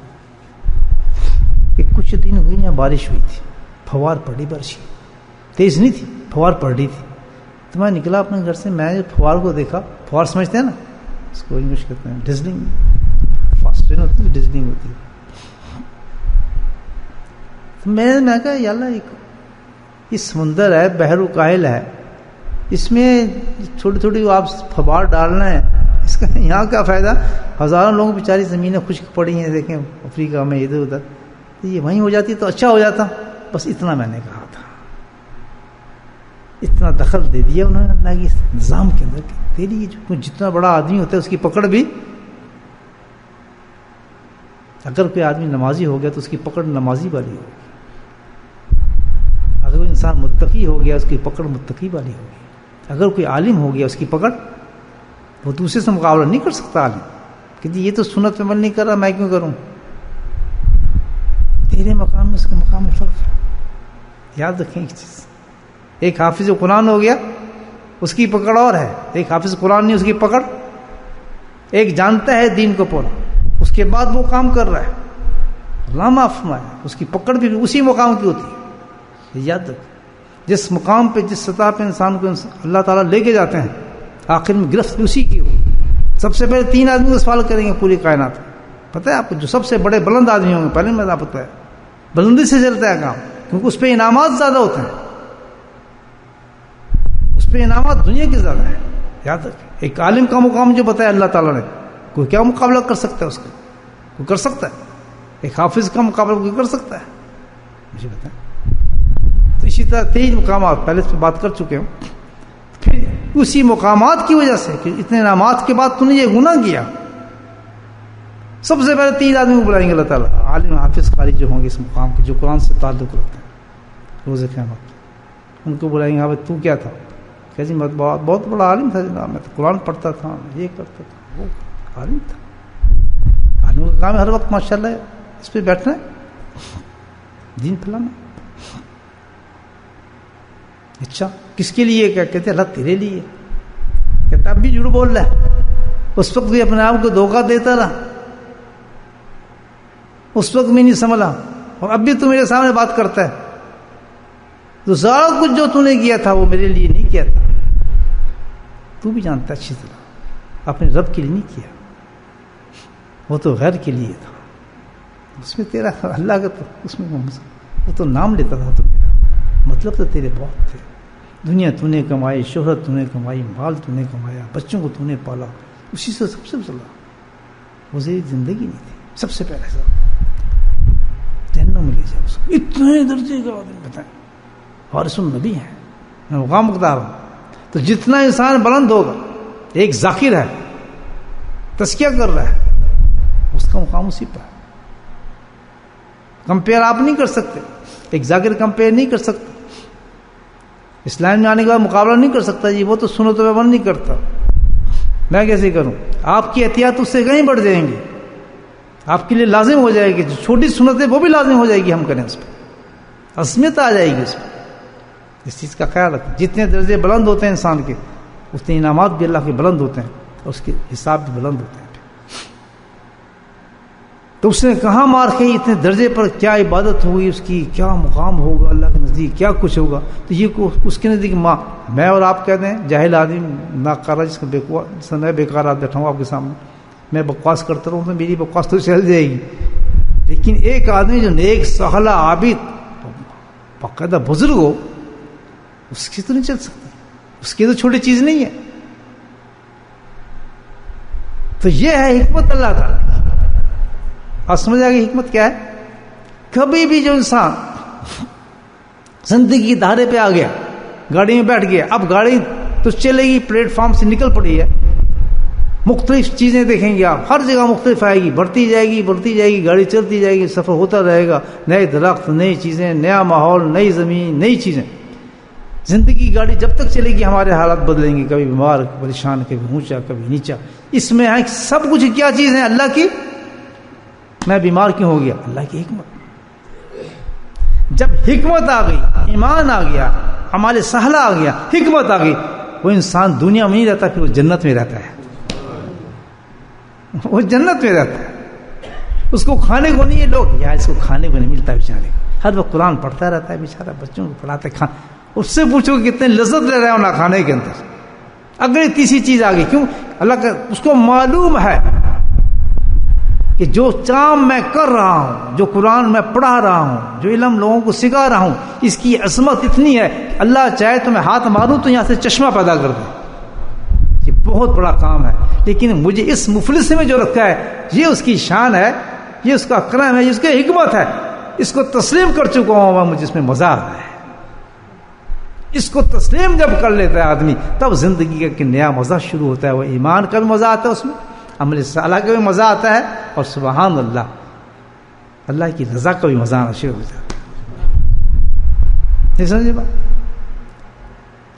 کہ کچھ دن ہوئی یہاں بارش ہوئی تھی, پھوار پڑی, بارش تیز نہیں تھی, پھوار پڑ رہی تھی. تو میں نکلا اپنے گھر سے, میں پھوار کو دیکھا. پھوار سمجھتے ہیں نا اس کو, انگلش کہتے ہیں ڈزلنگ, فاسٹ ٹرین ہوتی ہے, ڈزلنگ ہوتی ہے. تو میں کہا یا اللہ, یہ سمندر ہے, بحر و کاہل ہے, اس میں تھوڑی تھوڑی آپ پھوار ڈالنا ہے, اس کا یہاں کیا فائدہ؟ ہزاروں لوگوں بیچاری زمینیں خشک پڑی ہیں, دیکھیں افریقہ میں ادھر ادھر, تو یہ وہیں ہو جاتی تو اچھا ہو جاتا. بس اتنا میں نے کہا تھا. اتنا دخل دے دیا انہوں نے اللہ کے نظام کے اندر. تیری جتنا بڑا آدمی ہوتا ہے اس کی پکڑ بھی, اگر کوئی آدمی نمازی ہو گیا تو اس کی پکڑ نمازی والی ہوگی, اگر کوئی انسان متقی ہو گیا اس کی پکڑ متقی والی ہوگی, اگر کوئی عالم ہو گیا اس کی پکڑ, وہ دوسرے سے مقابلہ نہیں کر سکتا عالم, کہ جی یہ تو سنت پہ عمل نہیں کر رہا، میں کیوں کروں؟ تیرے مقام میں اس کے مقام میں فرق ہے. یاد رکھیں ایک چیز، ایک حافظ قرآن ہو گیا اس کی پکڑ اور ہے، ایک حافظ قرآن نہیں اس کی پکڑ. ایک جانتا ہے دین کو پورا، اس کے بعد وہ کام کر رہا ہے، اللہ معاف فرمائے، اس کی پکڑ بھی اسی مقام کی ہوتی ہے. یاد رکھ، جس مقام پہ جس سطح پہ انسان کو اللہ تعالیٰ لے کے جاتے ہیں آخر میں گرفت بھی اسی کی ہو. سب سے پہلے 3 آدمی کو سوال کریں گے پوری کائنات. پتہ ہے آپ کو جو سب سے بڑے بلند آدمی ہوں گے پہلے میں آپ پتہ ہے بلندی سے چلتا ہے کام، کیونکہ اس پہ انعامات زیادہ ہوتے ہیں، اس پہ انعامات دنیا کے زیادہ ہیں. یاد رکھیں ایک عالم کا مقام جو بتایا اللہ تعالیٰ نے، کوئی کیا مقابلہ کر سکتا ہے اس کا؟ کوئی کر سکتا ہے؟ ایک حافظ کا مقابلہ کوئی کر سکتا ہے؟ مجھے بتائیں. تو اسی طرح 23 مقامات پہلے اس پہ بات کر چکے ہوں. پھر اسی مقامات کی وجہ سے کہ اتنے انعامات کے بعد تو نے یہ گناہ کیا، سب سے پہلے 3 آدمی کو بلائیں گے اللہ تعالیٰ، عالم حافظ قاری جو ہوں گے اس مقام کے، جو قرآن سے تعلق رکھتے ہیں روز قیامت. ان کو بلائیں گے، ہاں تو کیا تھا؟ کہ جی میں بہت بڑا عالم تھا جناب، میں تو قرآن پڑھتا تھا، یہ کرتا تھا، وہ عالم تھا. عالم کا کام ہے ہر وقت ماشاء اللہ اس پہ بیٹھنا ہے، دین پھیلانا. اچھا کس کے لیے؟ کیا کہتے ہیں؟ اللہ تیرے لیے. کہتا اب بھی جھوٹ بول رہا ہے، اس وقت بھی اپنے آپ کو دھوکہ دیتا رہا، اس وقت میں نہیں سنبھلا، اور اب بھی تو میرے سامنے بات کرتا ہے. تو سارا کچھ جو تو نے کیا تھا وہ میرے لیے نہیں کیا تھا، تو بھی جانتا اچھی طرح اپنے رب کے لیے نہیں کیا، وہ تو غیر کے لیے تھا. اس میں تیرا اللہ کا تو اس میں وہ تو نام لیتا تھا، تو میرا مطلب تو تیرے بہت تھے. دنیا تو نے کمائی، شہرت تو نے کمائی، مال تو نے کمایا، بچوں کو تو نے پالا، اسی سے سب سے چلا. وہ زندگی نہیں تھی سب سے پہلے جہنم میں لے جاؤ اس کو. اتنے درجے کا آدمی بتائیں، وارث النبی ہیں، میں مقام مقدار ہوں. تو جتنا انسان بلند ہوگا، ایک ذاکر ہے تزکیہ کر رہا ہے، اس کا مقام اسی پر ہے. کمپیئر آپ نہیں کر سکتے، ایک ذاکر کمپیئر نہیں کر سکتا. اسلام میں آنے کے بعد مقابلہ نہیں کر سکتا، جی وہ تو سنتوں پہ عمل نہیں کرتا، میں کیسے کروں؟ آپ کی احتیاط اس سے کہیں بڑھ جائیں گے، آپ کے لیے لازم ہو جائے گی. جو چھوٹی سنت ہے وہ بھی لازم ہو جائے گی، ہم کریں اس پہ عصمیت آ جائے گی اس پہ. اس چیز کا خیال رکھیں. جتنے درجے بلند ہوتے ہیں انسان کے، اتنے انعامات بھی اللہ کے بلند ہوتے ہیں، اور اس کے حساب بھی بلند ہوتے ہیں. تو اس نے کہاں مار کھائی اتنے درجے پر؟ کیا عبادت ہوئی اس کی، کیا مقام ہوگا اللہ کے نزدیک، کیا کچھ ہوگا. تو یہ اس کے نزدیک میں اور آپ کہتے ہیں جاہل آدمی ناکارہ، جس کا میں بیکار آدمی بیٹھا ہوں آپ کے سامنے، میں بکواس کرتا رہوں تو میری بکواس تو چل جائے گی. لیکن ایک آدمی جو نیک سہلا عابد باقاعدہ بزرگ ہو، اس کی تو نہیں چل سکتا، اس کی تو چھوٹی چیز نہیں ہے. تو یہ ہے حکمت اللہ تعالیٰ. آپ سمجھ آئے گی حکمت کیا ہے؟ کبھی بھی جو انسان زندگی کی دھارے پہ آ گیا، گاڑی میں بیٹھ گیا، اب گاڑی تو چلے گی، پلیٹ فارم سے نکل پڑی ہے، مختلف چیزیں دیکھیں گے آپ، ہر جگہ مختلف آئے گی، بڑھتی جائے گی، گاڑی چلتی جائے گی، سفر ہوتا رہے گا، نئے درخت، نئی چیزیں، نیا ماحول، نئی زمین، نئی چیزیں. زندگی کی گاڑی جب تک چلے گی ہمارے حالات بدلیں گے، کبھی بیمار، کبھی پریشان، کبھی اونچا، کبھی نیچا. اس میں ہے سب کچھ کیا چیز ہے؟ اللہ کی. میں بیمار کیوں ہو گیا؟ اللہ کی حکمت. جب حکمت آ گئی، ایمان آ گیا، ہمارے سہلا آ گیا، حکمت آ گئی، وہ انسان دنیا میں نہیں رہتا، پھر وہ جنت میں رہتا ہے. وہ جنت میں رہتا ہے. اس کو کھانے کو نہیں ہے، لوگ یار اس کو کھانے کو نہیں ملتا بیچارے کو، ہر وقت قرآن پڑھتا رہتا ہے بیچارہ، بچوں کو پڑھاتے کھانا. اس سے پوچھو کہ کتنے لذت لے رہے ہو نہ کھانے کے اندر. اگر تیسری چیز آ گئی، کیوں؟ اللہ کا اس کو معلوم ہے کہ جو کام میں کر رہا ہوں، جو قرآن میں پڑھا رہا ہوں، جو علم لوگوں کو سکھا رہا ہوں، اس کی عظمت اتنی ہے، اللہ چاہے تو میں ہاتھ ماروں تو یہاں سے چشمہ پیدا کر دے. یہ بہت بڑا کام ہے، لیکن مجھے اس مفلس میں جو رکھا ہے، یہ اس کی شان ہے، یہ اس کا کرم ہے، یہ اس کی حکمت ہے. اس کو تسلیم کر چکا ہوں، مجھے اس میں مزہ آتا ہے. اس کو تسلیم جب کر لیتا ہے آدمی، تب زندگی کا ایک نیا مزہ شروع ہوتا ہے. وہ ایمان کا بھی مزہ آتا ہے، اس میں عمل صالح کا بھی مزہ آتا ہے، اور سبحان اللہ، اللہ کی رضا کا بھی مزہ آنا شروع ہو جاتا ہے. سمجھے بات؟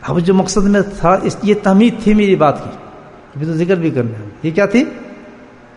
اب جو مقصد میں تھا، یہ تمہید تھی میری بات کی، ابھی تو ذکر بھی کرنا ہے. یہ کیا تھی؟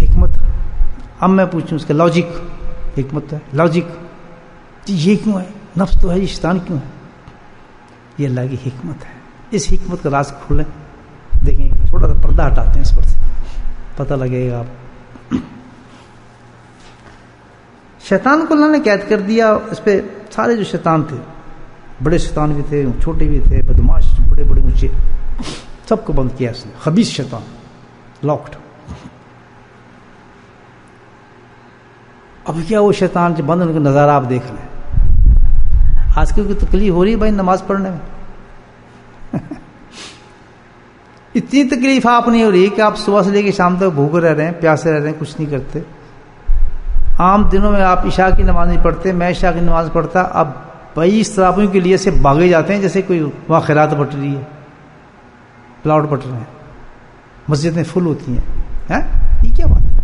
حکمت، اب میں پوچھوں اس کا لاجک، حکمت ہے لاجک، یہ کیوں ہے، نفس تو ہے، یہ شیطان کیوں ہے؟ یہ اللہ کی حکمت ہے. اس حکمت کا راز کھولیں، دیکھیں تھوڑا سا پردہ ہٹاتے ہیں اس پر سے، پتہ لگے گا آپ. شیطان کو اللہ نے قید کر دیا. اس پہ سارے جو شیطان تھے، بڑے شیطان بھی تھے، چھوٹے بھی تھے، بدماش بڑے بڑے اونچے، سب کو بند کیا اس نے. خبیث شیطان لاکڈ. اب کیا وہ شیطان جو بند، ان کا نظارہ آپ دیکھ لیں. آج کل کوئی تکلیف ہو رہی ہے بھائی نماز پڑھنے میں؟ اتنی تکلیف آپ نہیں ہو رہی کہ آپ صبح سے لے کے شام تک بھوکے رہ رہے ہیں، پیاسے رہ رہے ہیں، کچھ نہیں کرتے. عام دنوں میں آپ عشاء کی نماز نہیں پڑھتے، میں عشاء کی نماز پڑھتا، اب 22 طرافوں کے لیے سے بھاگے جاتے ہیں جیسے کوئی وہاں خیرات بٹ رہی ہے، پلاٹ بٹ رہے ہیں، مسجدیں فل ہوتی ہیں. یہ کیا بات ہے؟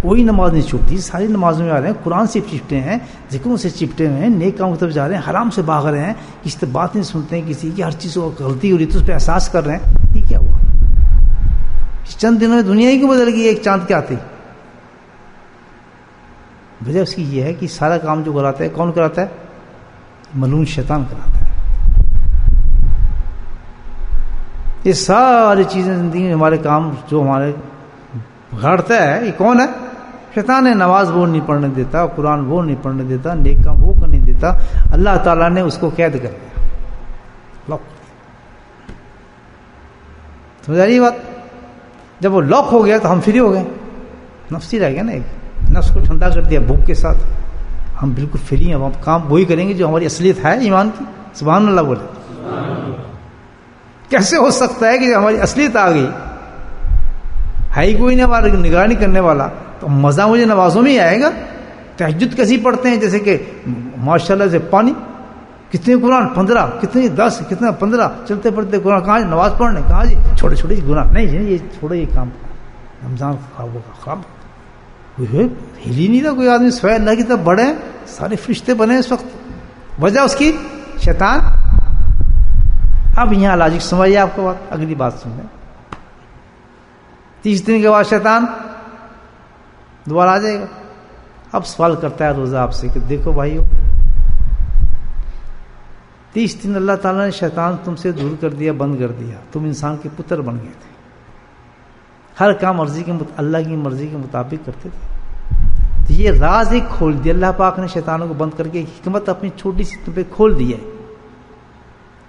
کوئی نماز نہیں چھوٹتی، ساری نمازوں میں آ رہے ہیں، قرآن سے چپٹے ہیں، ذکروں سے چپٹے ہوئے ہیں، نیک کام کی طرف جا رہے ہیں، حرام سے بھاگ رہے ہیں، کسی بات نہیں سنتے ہیں کسی کی، ہر چیز کو غلطی ہو رہی تو اس پہ احساس کر رہے ہیں. یہ کیا ہوا؟ چند دنوں میں دنیا ہی کو بدل گئی ایک چاند کے آتے. وجہ اس کی یہ ہے کہ سارا کام جو کراتا ہے کون کراتا ہے؟ ملعون شیطان کراتا ہے. یہ ساری چیزیں زندگی میں ہمارے کام جو ہمارے بگاڑتا ہے، یہ کون ہے؟ شیطان ہے. نماز وہ نہیں پڑھنے دیتا، قرآن وہ نہیں پڑھنے دیتا، نیک کام وہ کرنے دیتا. اللہ تعالیٰ نے اس کو قید کر دیا، لاک. سمجھ آ رہی بات؟ جب وہ لاک ہو گیا تو ہم فری ہو گئے. نفس ہی رہ گیا نا، ایک نفس کو ٹھنڈا کر دیا بھوک کے ساتھ. ہم بالکل فری ہیں، ہم کام وہی کریں گے جو ہماری اصلیت ہے ایمان کی. سبحان اللہ بولے. کیسے ہو سکتا ہے کہ ہماری اصلیت آ گئی، ہے ہی کوئی نہیں ہمارا نگرانی کرنے والا، تو مزہ مجھے نمازوں میں ہی آئے گا. تہجد کیسی پڑھتے ہیں جیسے کہ ماشاءاللہ سے پانی. کتنے قرآن 15، کتنے 10، کتنا 15، چلتے پڑھتے قرآن. کہاں نماز پڑھنے؟ کہاں جی چھوٹے چھوٹے گناہ نہیں جی، یہ چھوڑو یہ کام. رمضان خراب ہوگا، خراب ہل ہی نہیں تھا کوئی آدمی. سوائے اللہ کی طرف بڑھے، سارے فرشتے بنے اس وقت. وجہ اس کی شیطان. اب یہاں لاجک سمجھیے آپ کو بات. اگلی بات سنیں. 30 دن کے بعد شیطان دوبارہ آ جائے گا. اب سوال کرتا ہے روزہ آپ سے کہ دیکھو بھائیو، 30 دن اللہ تعالیٰ نے شیطان تم سے دور کر دیا، بند کر دیا، تم انسان کے پتر بن گئے تھے، ہر کام اللہ کی مرضی کے مطابق کرتے تھے. تو یہ راز ایک کھول دیا اللہ پاک نے شیطانوں کو بند کر کے. حکمت اپنی چھوٹی سی تم پہ کھول دی ہے،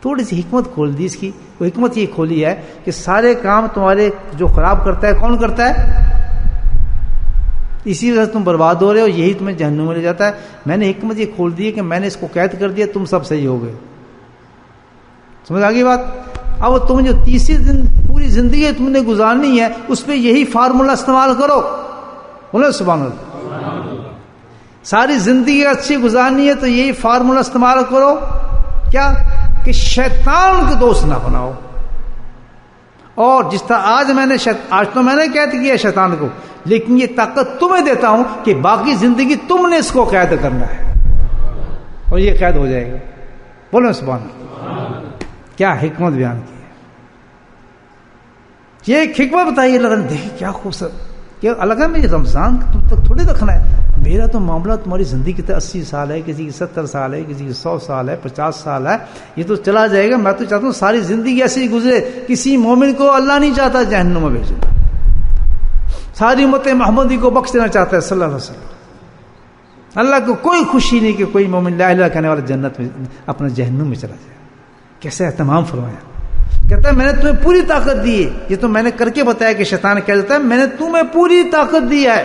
تھوڑی سی حکمت کھول دی. اس کی وہ حکمت یہ کھولی ہے کہ سارے کام تمہارے جو خراب کرتا ہے کون کرتا ہے؟ اسی وجہ سے تم برباد ہو رہے ہو، یہی تمہیں جہنم میں لے جاتا ہے. میں نے حکمت یہ کھول دی ہے کہ میں نے اس کو قید کر دیا، تم سب صحیح ہو گئے. سمجھ آ گئی بات؟ اب تم جو 30 دن پوری زندگی تم نے گزارنی ہے، اس پہ یہی فارمولا استعمال کرو. بولو سبحان اللہ. ساری زندگی اچھی گزارنی ہے تو یہی فارمولا استعمال کرو. کیا؟ کہ شیطان کو دوست نہ بناؤ. اور جس طرح آج تو میں نے قید کیا شیطان کو، لیکن یہ طاقت تمہیں دیتا ہوں کہ باقی زندگی تم نے اس کو قید کرنا ہے، اور یہ قید ہو جائے گا. بولو سبحان اللہ. کیا حکمت بیان کی ہے. یہ ایک حکمت بتائیے. اللہ نے دیکھیں کیا خوبصورت. کیا الگ ہے مجھے رمضان تم تک تھوڑی رکھنا ہے. میرا تو معاملہ تمہاری زندگی کی 80 سال ہے، کسی کی 70 سال ہے، کسی کی 100 سال ہے، 50 سال ہے. یہ تو چلا جائے گا. میں تو چاہتا ہوں ساری زندگی ایسی گزرے. کسی مومن کو اللہ نہیں چاہتا جہنم میں بھیجنا. ساری امت محمدی کو بخش دینا چاہتا ہے صلی اللہ علیہ وسلم. اللہ کو کوئی خوشی نہیں کہ کوئی مومن لا الہ کہنے والا جنت میں اپنا جہنم میں چلا جائے. کیسے اہتمام فرمایا. کہتا ہے میں نے تمہیں پوری طاقت دی ہے. یہ تو میں نے کر کے بتایا کہ شیطان کہہ دیتا ہے میں نے تمہیں پوری طاقت دی ہے،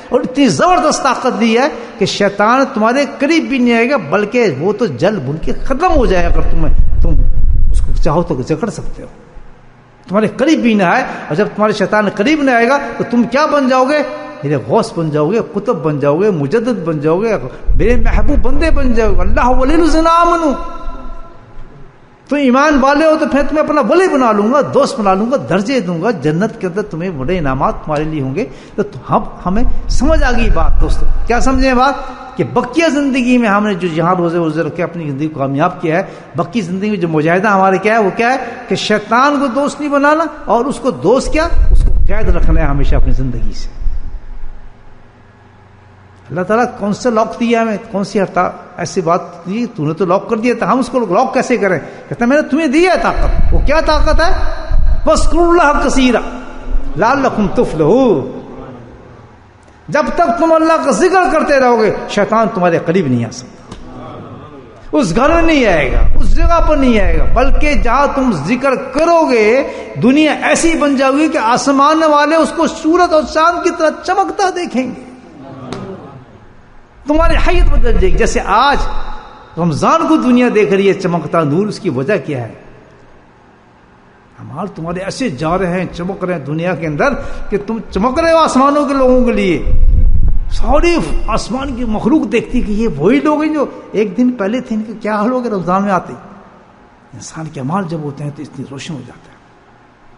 اور اتنی زبردست طاقت دی ہے کہ شیطان تمہارے قریب بھی نہیں آئے گا، بلکہ وہ تو جل بن کے ختم ہو جائے گا. اگر تم اس کو چاہو تو جکڑ سکتے ہو. تمہارے قریب بھی نہ آئے، اور جب تمہارے شیطان قریب نہ آئے گا تو تم کیا بن جاؤ گے؟ میرے غوث بن جاؤ گے، قطب بن جاؤ گے، مجدد بن جاؤ گے، میرے محبوب بندے بن جاؤ گے. اللہ ولی الذین آمنوا. تو ایمان والے ہو تو پھر تمہیں اپنا ولی بنا لوں گا، دوست بنا لوں گا، درجے دوں گا جنت کے اندر، تمہیں بڑے انعامات تمہارے لیے ہوں گے. تو ہمیں سمجھ آ گئی بات دوستو. کیا سمجھیں بات؟ کہ بقیہ زندگی میں ہم نے جو یہاں روزے روزے رکھ کے اپنی زندگی کو کامیاب کیا ہے، بقی زندگی میں جو مجاہدہ ہمارے کیا ہے وہ کیا ہے کہ شیطان کو دوست نہیں بنانا، اور اس کو دوست کیا، اس کو قید رکھنا ہے ہمیشہ اپنی زندگی سے۔ اللہ تعالیٰ کون سے لاک دیا ہمیں، کون سی ایسی بات دی، تو نے تو لاک کر دیا تھا، ہم اس کو لاک کیسے کریں؟ کہتا ہے میں نے تمہیں دی ہے طاقت۔ وہ کیا طاقت ہے؟ وَاذْكُرُوا اللَّهَ كَثِيرًا لَعَلَّكُمْ تُفْلِحُونَ۔ جب تک تم اللہ کا ذکر کرتے رہو گے شیطان تمہارے قریب نہیں آ سکتا، اس گھر میں نہیں آئے گا، اس جگہ پر نہیں آئے گا، بلکہ جہاں تم ذکر کرو گے دنیا ایسی بن جائے گی کہ آسمان والے اس کو سورج اور چاند کی طرح چمکتا دیکھیں گے، تمہاری حیت بدل جائے گی۔ جیسے آج رمضان کو دنیا دیکھ رہی ہے چمکتا نور، اس کی وجہ کیا ہے؟ ہمارے تمہارے ایسے جا رہے ہیں، چمک رہے ہیں دنیا کے اندر کہ تم چمک رہے ہو آسمانوں کے لوگوں کے لیے، ساری آسمان کی مخلوق دیکھتی کہ یہ وہی لوگ ہیں جو ایک دن پہلے تھے، ان کے کیا حال ہو گیا رمضان میں آتے۔ انسان کے اعمال جب ہوتے ہیں تو اتنی روشن ہو جاتا ہے۔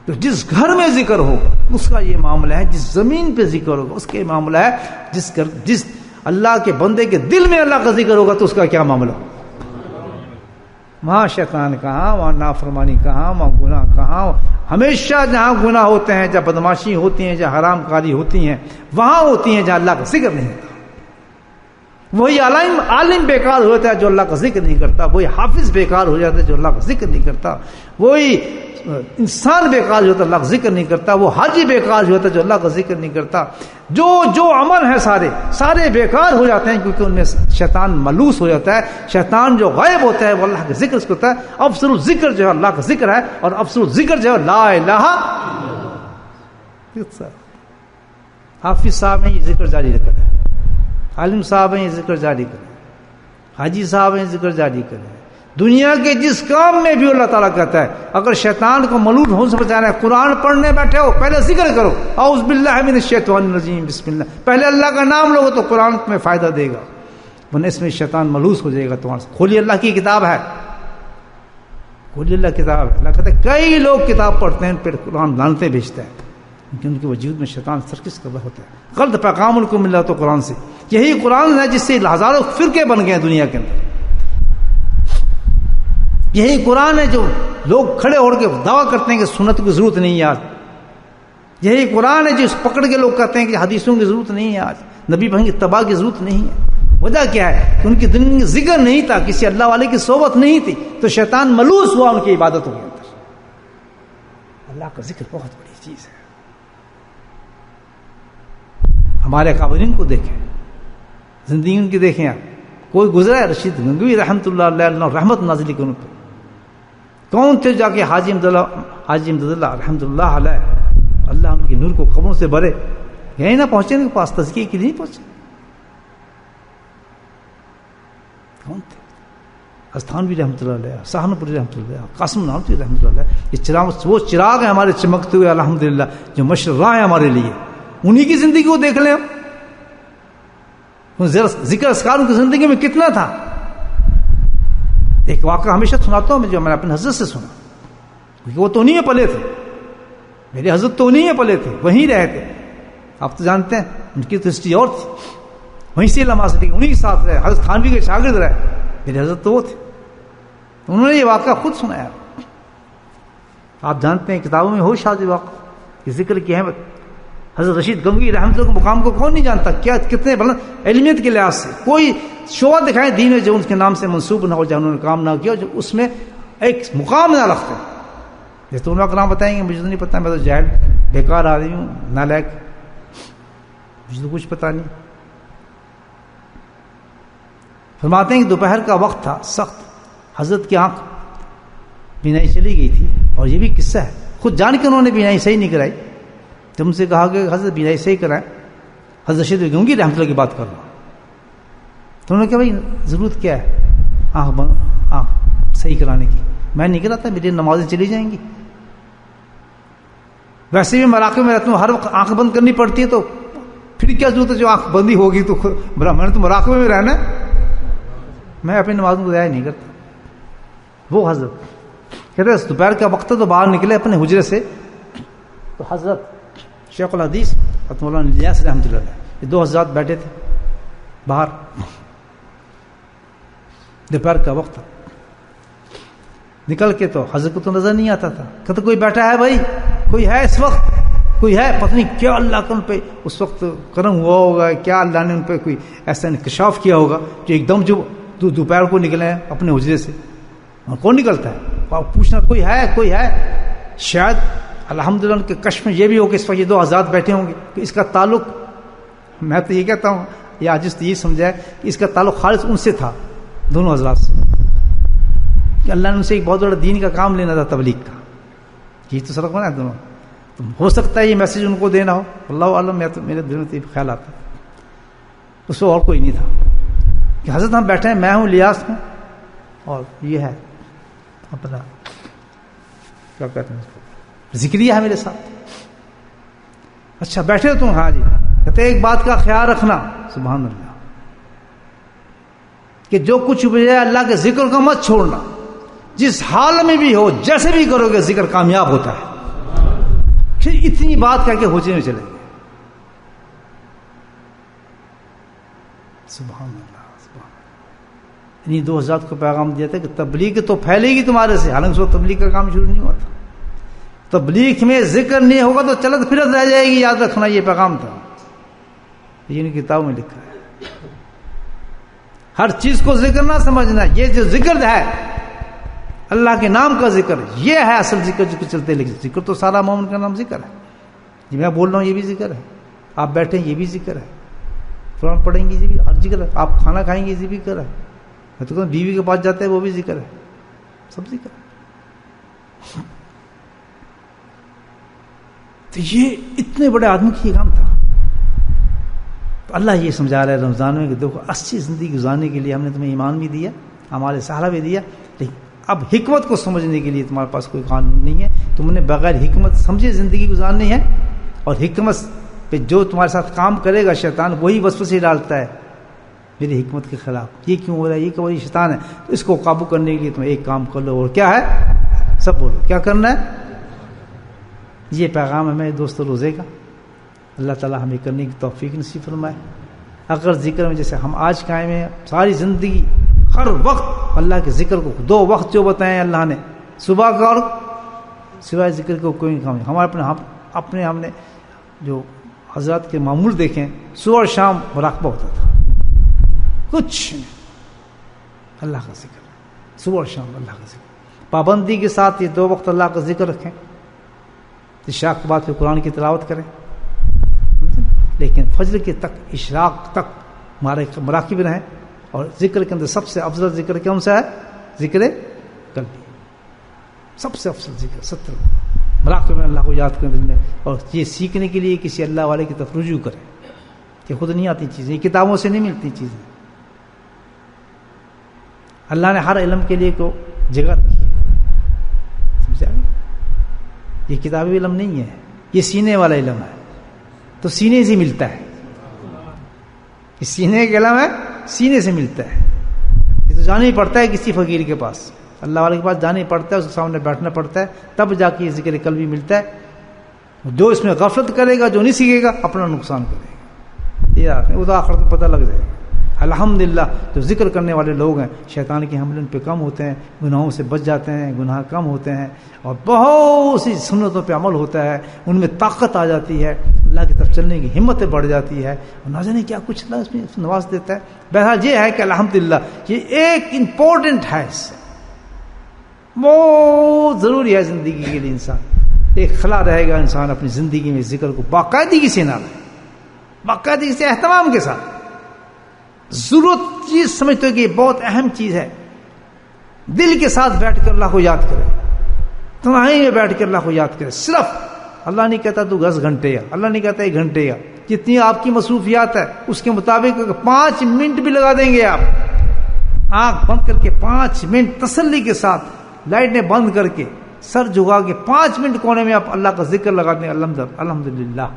تو جس گھر میں ذکر ہوگا اس کا یہ معاملہ ہے، جس زمین پہ ذکر ہوگا اس کا یہ معاملہ ہے، جس اللہ کے بندے کے دل میں اللہ کا ذکر ہوگا تو اس کا کیا معاملہ ہوگا۔ وہاں شیطان کہاں، وہاں نافرمانی کہاں، وہاں گناہ کہاں۔ ہمیشہ جہاں گناہ ہوتے ہیں، جہاں بدماشی ہوتی ہیں، جہاں حرام کاری ہوتی ہیں، وہاں ہوتی ہیں جہاں اللہ کا ذکر نہیں ہوتا۔ وہی عالم بیکار ہو جاتا ہے جو اللہ کا ذکر نہیں کرتا، وہی حافظ بیکار ہو جاتا ہے جو اللہ کا ذکر نہیں کرتا، وہی انسان بیکار جو ہوتا ہے اللہ کا ذکر نہیں کرتا، وہ حاجی بیکار جو ہوتا ہے جو اللہ کا ذکر نہیں کرتا۔ جو عمل ہے سارے بیکار ہو جاتے ہیں، کیونکہ ان میں شیطان ملوث ہو جاتا ہے۔ شیطان جو غائب ہوتا ہے وہ اللہ کا ذکر اس کو ہوتا ہے۔ افضل الذکر جو ہے اللہ کا ذکر ہے، اور افضل الذکر جو ہے لا الہ۔ حافظ صاحب ہیں یہ ذکر جاری رکھیں، عالم صاحب ہیں یہ ذکر جاری کریں، حاجی صاحب ہیں یہ ذکر جاری کریں۔ دنیا کے جس کام میں بھی اللہ تعالیٰ کہتا ہے اگر شیطان کو ملوث ہونے سے بچانا ہے، قرآن پڑھنے بیٹھے ہو پہلے ذکر کرو، اعوذ باللہ من الشیطان الرجیم بسم اللہ، پہلے اللہ کا نام لو تو قرآن تمہیں فائدہ دے گا، ورنہ اس میں شیطان ملوث ہو جائے گا تمہارے سے۔ کھولیے اللہ کی کتاب ہے، کھولیے اللہ کتاب ہے۔ اللہ کہتا ہے کئی لوگ کتاب پڑھتے ہیں پھر قرآن لعنتیں بھیجتے ہیں، کیونکہ ان کے وجود میں شیطان سرکش کر رہا ہوتا ہے۔ غلط پیغام ان کو مل رہا تو قرآن سے، یہی قرآن ہے جس سے ہزاروں فرقے بن گئے ہیں دنیا کے اندر۔ یہی قرآن ہے جو لوگ کھڑے ہو کے دعویٰ کرتے ہیں کہ سنت کی ضرورت نہیں ہے آج۔ یہی قرآن ہے جو پکڑ کے لوگ کہتے ہیں کہ حدیثوں کی ضرورت نہیں ہے آج، نبی بھائی کی اتباع کی ضرورت نہیں ہے۔ وجہ کیا ہے کہ ان کی دل میں ذکر نہیں تھا، کسی اللہ والے کی صحبت نہیں تھی، تو شیطان ملوث ہوا ان کی عبادتوں کے اندر۔ اللہ کا ذکر بہت بڑی چیز ہے۔ ہمارے اکابرین کو دیکھیں، زندگی ان کی دیکھیں آپ، کوئی گزرا ہے رشید گنگوی رحمۃ اللہ علیہ رحمت نازل کی ان پہ، کون تھے جا کے حاجی امداد اللہ رحمۃ اللہ علیہ، اللہ ان کی نور کو قبروں سے بھرے، یہیں نہ پہنچے ان کے پاس، تزکیے کے لیے نہیں پہنچے۔ کون تھے؟ استھانوی رحمۃ اللہ علیہ، سہارنپوری رحمۃ اللہ علیہ، قاسم نانوتوی رحمۃ اللہ علیہ۔ یہ چراغ، وہ چراغ ہیں ہمارے چمکتے ہوئے الحمدللہ، جو مشرع ہیں ہمارے لیے، انہی کی زندگی کو دیکھ لیں ہم۔ ذکر اذکار ان کی زندگی میں کتنا تھا۔ ایک واقعہ ہمیشہ سناتا ہوں جو میں نے اپنے حضرت سے سنا، کیونکہ وہ تو انہی میں پلے تھے، میرے حضرت تو انہی میں پلے تھے، وہیں رہے تھے۔ آپ تو جانتے ہیں ان کی تو ہسٹری اور تھی، وہیں سے علماء سے انہی کے ساتھ رہے، حضرت تھانوی کے شاگرد رہے، میرے حضرت تو وہ تھے، انہوں نے یہ واقعہ خود سنایا۔ آپ جانتے ہیں کتابوں میں ہو شاذ واقعہ کہ ذکر کی اہمیت۔ حضرت رشید گنگوی رحمۃ اللہ کے مقام کو کون نہیں جانتا، کیا کتنے بلند علمیت کے لحاظ سے، کوئی شعبہ دکھائے دین میں جو ان کے نام سے منسوب نہ ہو، جہاں انہوں نے کام نہ کیا، جو اس میں ایک مقام نہ رکھتے۔ جیسے تو ان کا نام بتائیں گے مجھے تو نہیں پتا، میں تو جاہل بیکار آدمی ہوں، نالائق، مجھے تو کچھ پتا نہیں۔ فرماتے ہیں کہ دوپہر کا وقت تھا سخت، حضرت کی آنکھ بینائی چلی گئی تھی، اور یہ بھی قصہ ہے، خود جان کے انہوں نے بینائی صحیح نہیں کرائی۔ جب ان سے کہا کہ حضرت بینائی صحیح کرائیں، حضرت رشید گنگوی رحمۃ اللہ کی بات کر رہا ہوں، تو انہوں نے کہا بھائی ضرورت کیا ہے آنکھ صحیح کرانے کی، میں نہیں کراتا، میری نمازیں چلی جائیں گی، ویسے بھی مراقب میں رہتا ہوں، ہر وقت آنکھ بند کرنی پڑتی ہے، تو پھر کیا ضرورت ہے جو آنکھ بندی ہوگی تو میں نے تو مراقبے میں رہنا ہے، میں اپنی نمازوں کو ضائع نہیں کرتا۔ وہ حضرت کہتے ہیں دوپہر کا وقت تو باہر نکلے اپنے حجرے سے، تو حضرت شیخ الحدیث مولانا الیاس رحمۃ اللہ علیہ، یہ دو حضرات بیٹھے تھے باہر، دوپہر کا وقت تھا، نکل کے تو حضرت کو تو نظر نہیں آتا تھا. کہتے کوئی بیٹھا ہے بھائی، کوئی ہے اس وقت، کوئی ہے؟ پتہ نہیں کیا اللہ کا ان پہ اس وقت کرم ہوا ہوگا، کیا اللہ نے ان پہ کوئی ایسا انکشاف کیا ہوگا جو ایک دم جو دوپہر کو نکلے ہیں اپنے حجرے سے. اور کون نکلتا ہے؟ پوچھنا کوئی ہے، کوئی ہے. شاید الحمدللہ ان کے کشف میں یہ بھی ہو کہ اس وقت یہ دو حضرات بیٹھے ہوں گے کہ اس کا تعلق، میں تو یہ کہتا ہوں یا عاجز تو یہ سمجھا ہے کہ اس کا تعلق خالص ان سے تھا، دونوں حضرات سے، کہ اللہ نے ان سے ایک بہت بڑا دین کا کام لینا تھا، تبلیغ کا. یہ تو سرک بنا ہے دونوں. تو ہو سکتا ہے یہ میسج ان کو دینا ہو، اللہ عالم. میں تو میرے دل میں تو خیال آتا ہے اس میں اور کوئی نہیں تھا کہ حضرت ہم بیٹھے ہیں، میں ہوں، الیاس ہوں، اور یہ ہے اپنا کیا کہتے ہیں ذکریہ ہے میرے ساتھ. اچھا بیٹھے ہو تم؟ ہاں جی. کہتے ایک بات کا خیال رکھنا، سبحان اللہ، کہ جو کچھ بھی ہے اللہ کے ذکر کو مت چھوڑنا. جس حال میں بھی ہو، جیسے بھی کرو گے ذکر کامیاب ہوتا ہے. پھر اتنی بات کہہ کے ہوجے میں چلے گئے. سبحان اللہ، سبحان اللہ. انہیں 2000 کو پیغام دیا تھا کہ تبلیغ تو پھیلے گی تمہارے سے، حالانکہ وہ تبلیغ کا کام شروع نہیں ہوا تھا. تبلیغ میں ذکر نہیں ہوگا تو چلت پھرت رہ جائے گی. یاد رکھنا یہ پیغام تھا، یہ ان کتابوں میں لکھا ہے. ہر چیز کو ذکر نہ سمجھنا. یہ جو ذکر ہے اللہ کے نام کا ذکر، یہ ہے اصل ذکر جو چلتے. لیکن ذکر تو سارا مومن کا نام ذکر ہے. جی میں بول رہا ہوں یہ بھی ذکر ہے، آپ بیٹھیں یہ بھی ذکر ہے، قرآن پڑھیں گے یہ بھی ہر ذکر ہے، آپ کھانا کھائیں گے یہ بھی ذکر ہے. میں تو کہوں بیوی کے پاس جاتے ہیں وہ بھی ذکر ہے، سب ذکر ہے. تو یہ اتنے بڑے آدمی کی یہ کام تھا. تو اللہ یہ سمجھا رہا ہے رمضان میں کہ دیکھو اچھی زندگی گزارنے کے لیے ہم نے تمہیں ایمان بھی دیا، ہمارے سہارا بھی دیا، لیکن اب حکمت کو سمجھنے کے لیے تمہارے پاس کوئی قانون نہیں ہے. تم نے بغیر حکمت سمجھے زندگی گزارنی ہے. اور حکمت پہ جو تمہارے ساتھ کام کرے گا شیطان، وہی وسوسے ڈالتا ہے میری حکمت کے خلاف. یہ کیوں ہو رہا ہے؟ یہ کہ وہی شیطان ہے. تو اس کو قابو کرنے کے لیے تم ایک کام کر لو، اور کیا ہے؟ سب بولو کیا کرنا ہے. یہ پیغام ہے میرے دوستو روزے کا. اللہ تعالیٰ ہمیں کرنے کی توفیق نصیب فرمائے. اگر ذکر میں جیسے ہم آج قائم ہیں، ساری زندگی ہر وقت اللہ کے ذکر کو، 2 وقت جو بتائے اللہ نے، صبح کا اور سوائے ذکر کو کوئی کام نہیں. ہمارے اپنے ہم نے جو حضرات کے معمول دیکھیں، صبح اور شام مراقبہ ہوتا تھا، کچھ نہیں، اللہ کا ذکر، صبح اور شام اللہ کا ذکر. پابندی کے ساتھ یہ 2 وقت اللہ کا ذکر رکھیں. عشاء کے بعد پھر قرآن کی تلاوت کریں، لیکن فجر کے تک، اشراق تک مراقب رہیں. اور ذکر کے اندر سب سے افضل ذکر کون سا ہے؟ ذکر قلبی. سب سے افضل ذکر 70 مراقب میں اللہ کو یاد کرنے میں. اور یہ سیکھنے کے لیے کسی اللہ والے کی طرف رجوع کریں. یہ خود نہیں آتی چیزیں، یہ کتابوں سے نہیں ملتی چیزیں. اللہ نے ہر علم کے لیے کو جگہ رکھی ہے، سمجھا؟ یہ کتابی علم نہیں ہے، یہ سینے والا علم ہے. تو سینے سے ملتا ہے، یہ سینے کا علم ہے، سینے سے ملتا ہے. یہ تو جانا ہی پڑتا ہے کسی فقیر کے پاس، اللہ والے کے پاس جانا ہی پڑتا ہے، اس کے سامنے بیٹھنا پڑتا ہے، تب جا کے یہ ذکر قلبی ملتا ہے. جو اس میں غفلت کرے گا، جو نہیں سیکھے گا، اپنا نقصان کرے گا. یہ وہ تو آخرت میں پتہ لگ جائے گا. الحمدللہ جو ذکر کرنے والے لوگ ہیں، شیطان کے حملے ان پہ کم ہوتے ہیں، گناہوں سے بچ جاتے ہیں، گناہ کم ہوتے ہیں، اور بہت سی سنتوں پہ عمل ہوتا ہے. ان میں طاقت آ جاتی ہے، اللہ کی طرف چلنے کی ہمتیں بڑھ جاتی ہے، اور نہ جانے کیا کچھ اللہ اس میں نواز دیتا ہے. بہرحال یہ ہے کہ الحمدللہ یہ ایک امپورٹنٹ ہے، اس سے بہت ضروری ہے زندگی کے لیے. انسان ایک خلا رہے گا، انسان اپنی زندگی میں ذکر کو باقاعدگی سے نہ رہے، باقاعدگی سے اہتمام کے ساتھ. ضرورت چیز سمجھتے ہو کہ یہ بہت اہم چیز ہے. دل کے ساتھ بیٹھ کر اللہ کو یاد کرے، تنہائی میں بیٹھ کر اللہ کو یاد کرے. صرف اللہ نہیں کہتا تو 10 گھنٹے یا اللہ نہیں کہتا 1 گھنٹے یا جتنی آپ کی مصروفیات ہے اس کے مطابق 5 منٹ بھی لگا دیں گے. آپ آنکھ بند کر کے 5 منٹ تسلی کے ساتھ، لائٹیں بند کر کے، سر جھکا کے 5 منٹ کونے میں آپ اللہ کا ذکر لگا دیں. الحمدللہ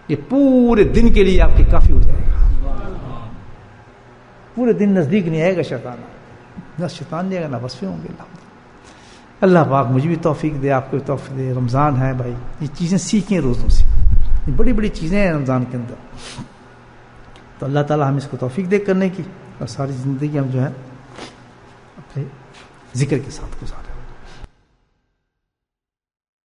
یہ پورے دن کے لیے آپ کے کافی ہو جائے گا. پورے دن نزدیک نہیں آئے گا شیطان، نہ شیطان نہیں آئے گا، نہ وصفے ہوں گے. اللہ پاک مجھے بھی توفیق دے، آپ کو بھی توفیق دے. رمضان ہے بھائی، یہ چیزیں سیکھیں روزوں سے، یہ بڑی بڑی چیزیں ہیں رمضان کے اندر. تو اللہ تعالیٰ ہم اس کو توفیق دے کرنے کی، اور ساری زندگی ہم جو ہے اپنے ذکر کے ساتھ گزاریں.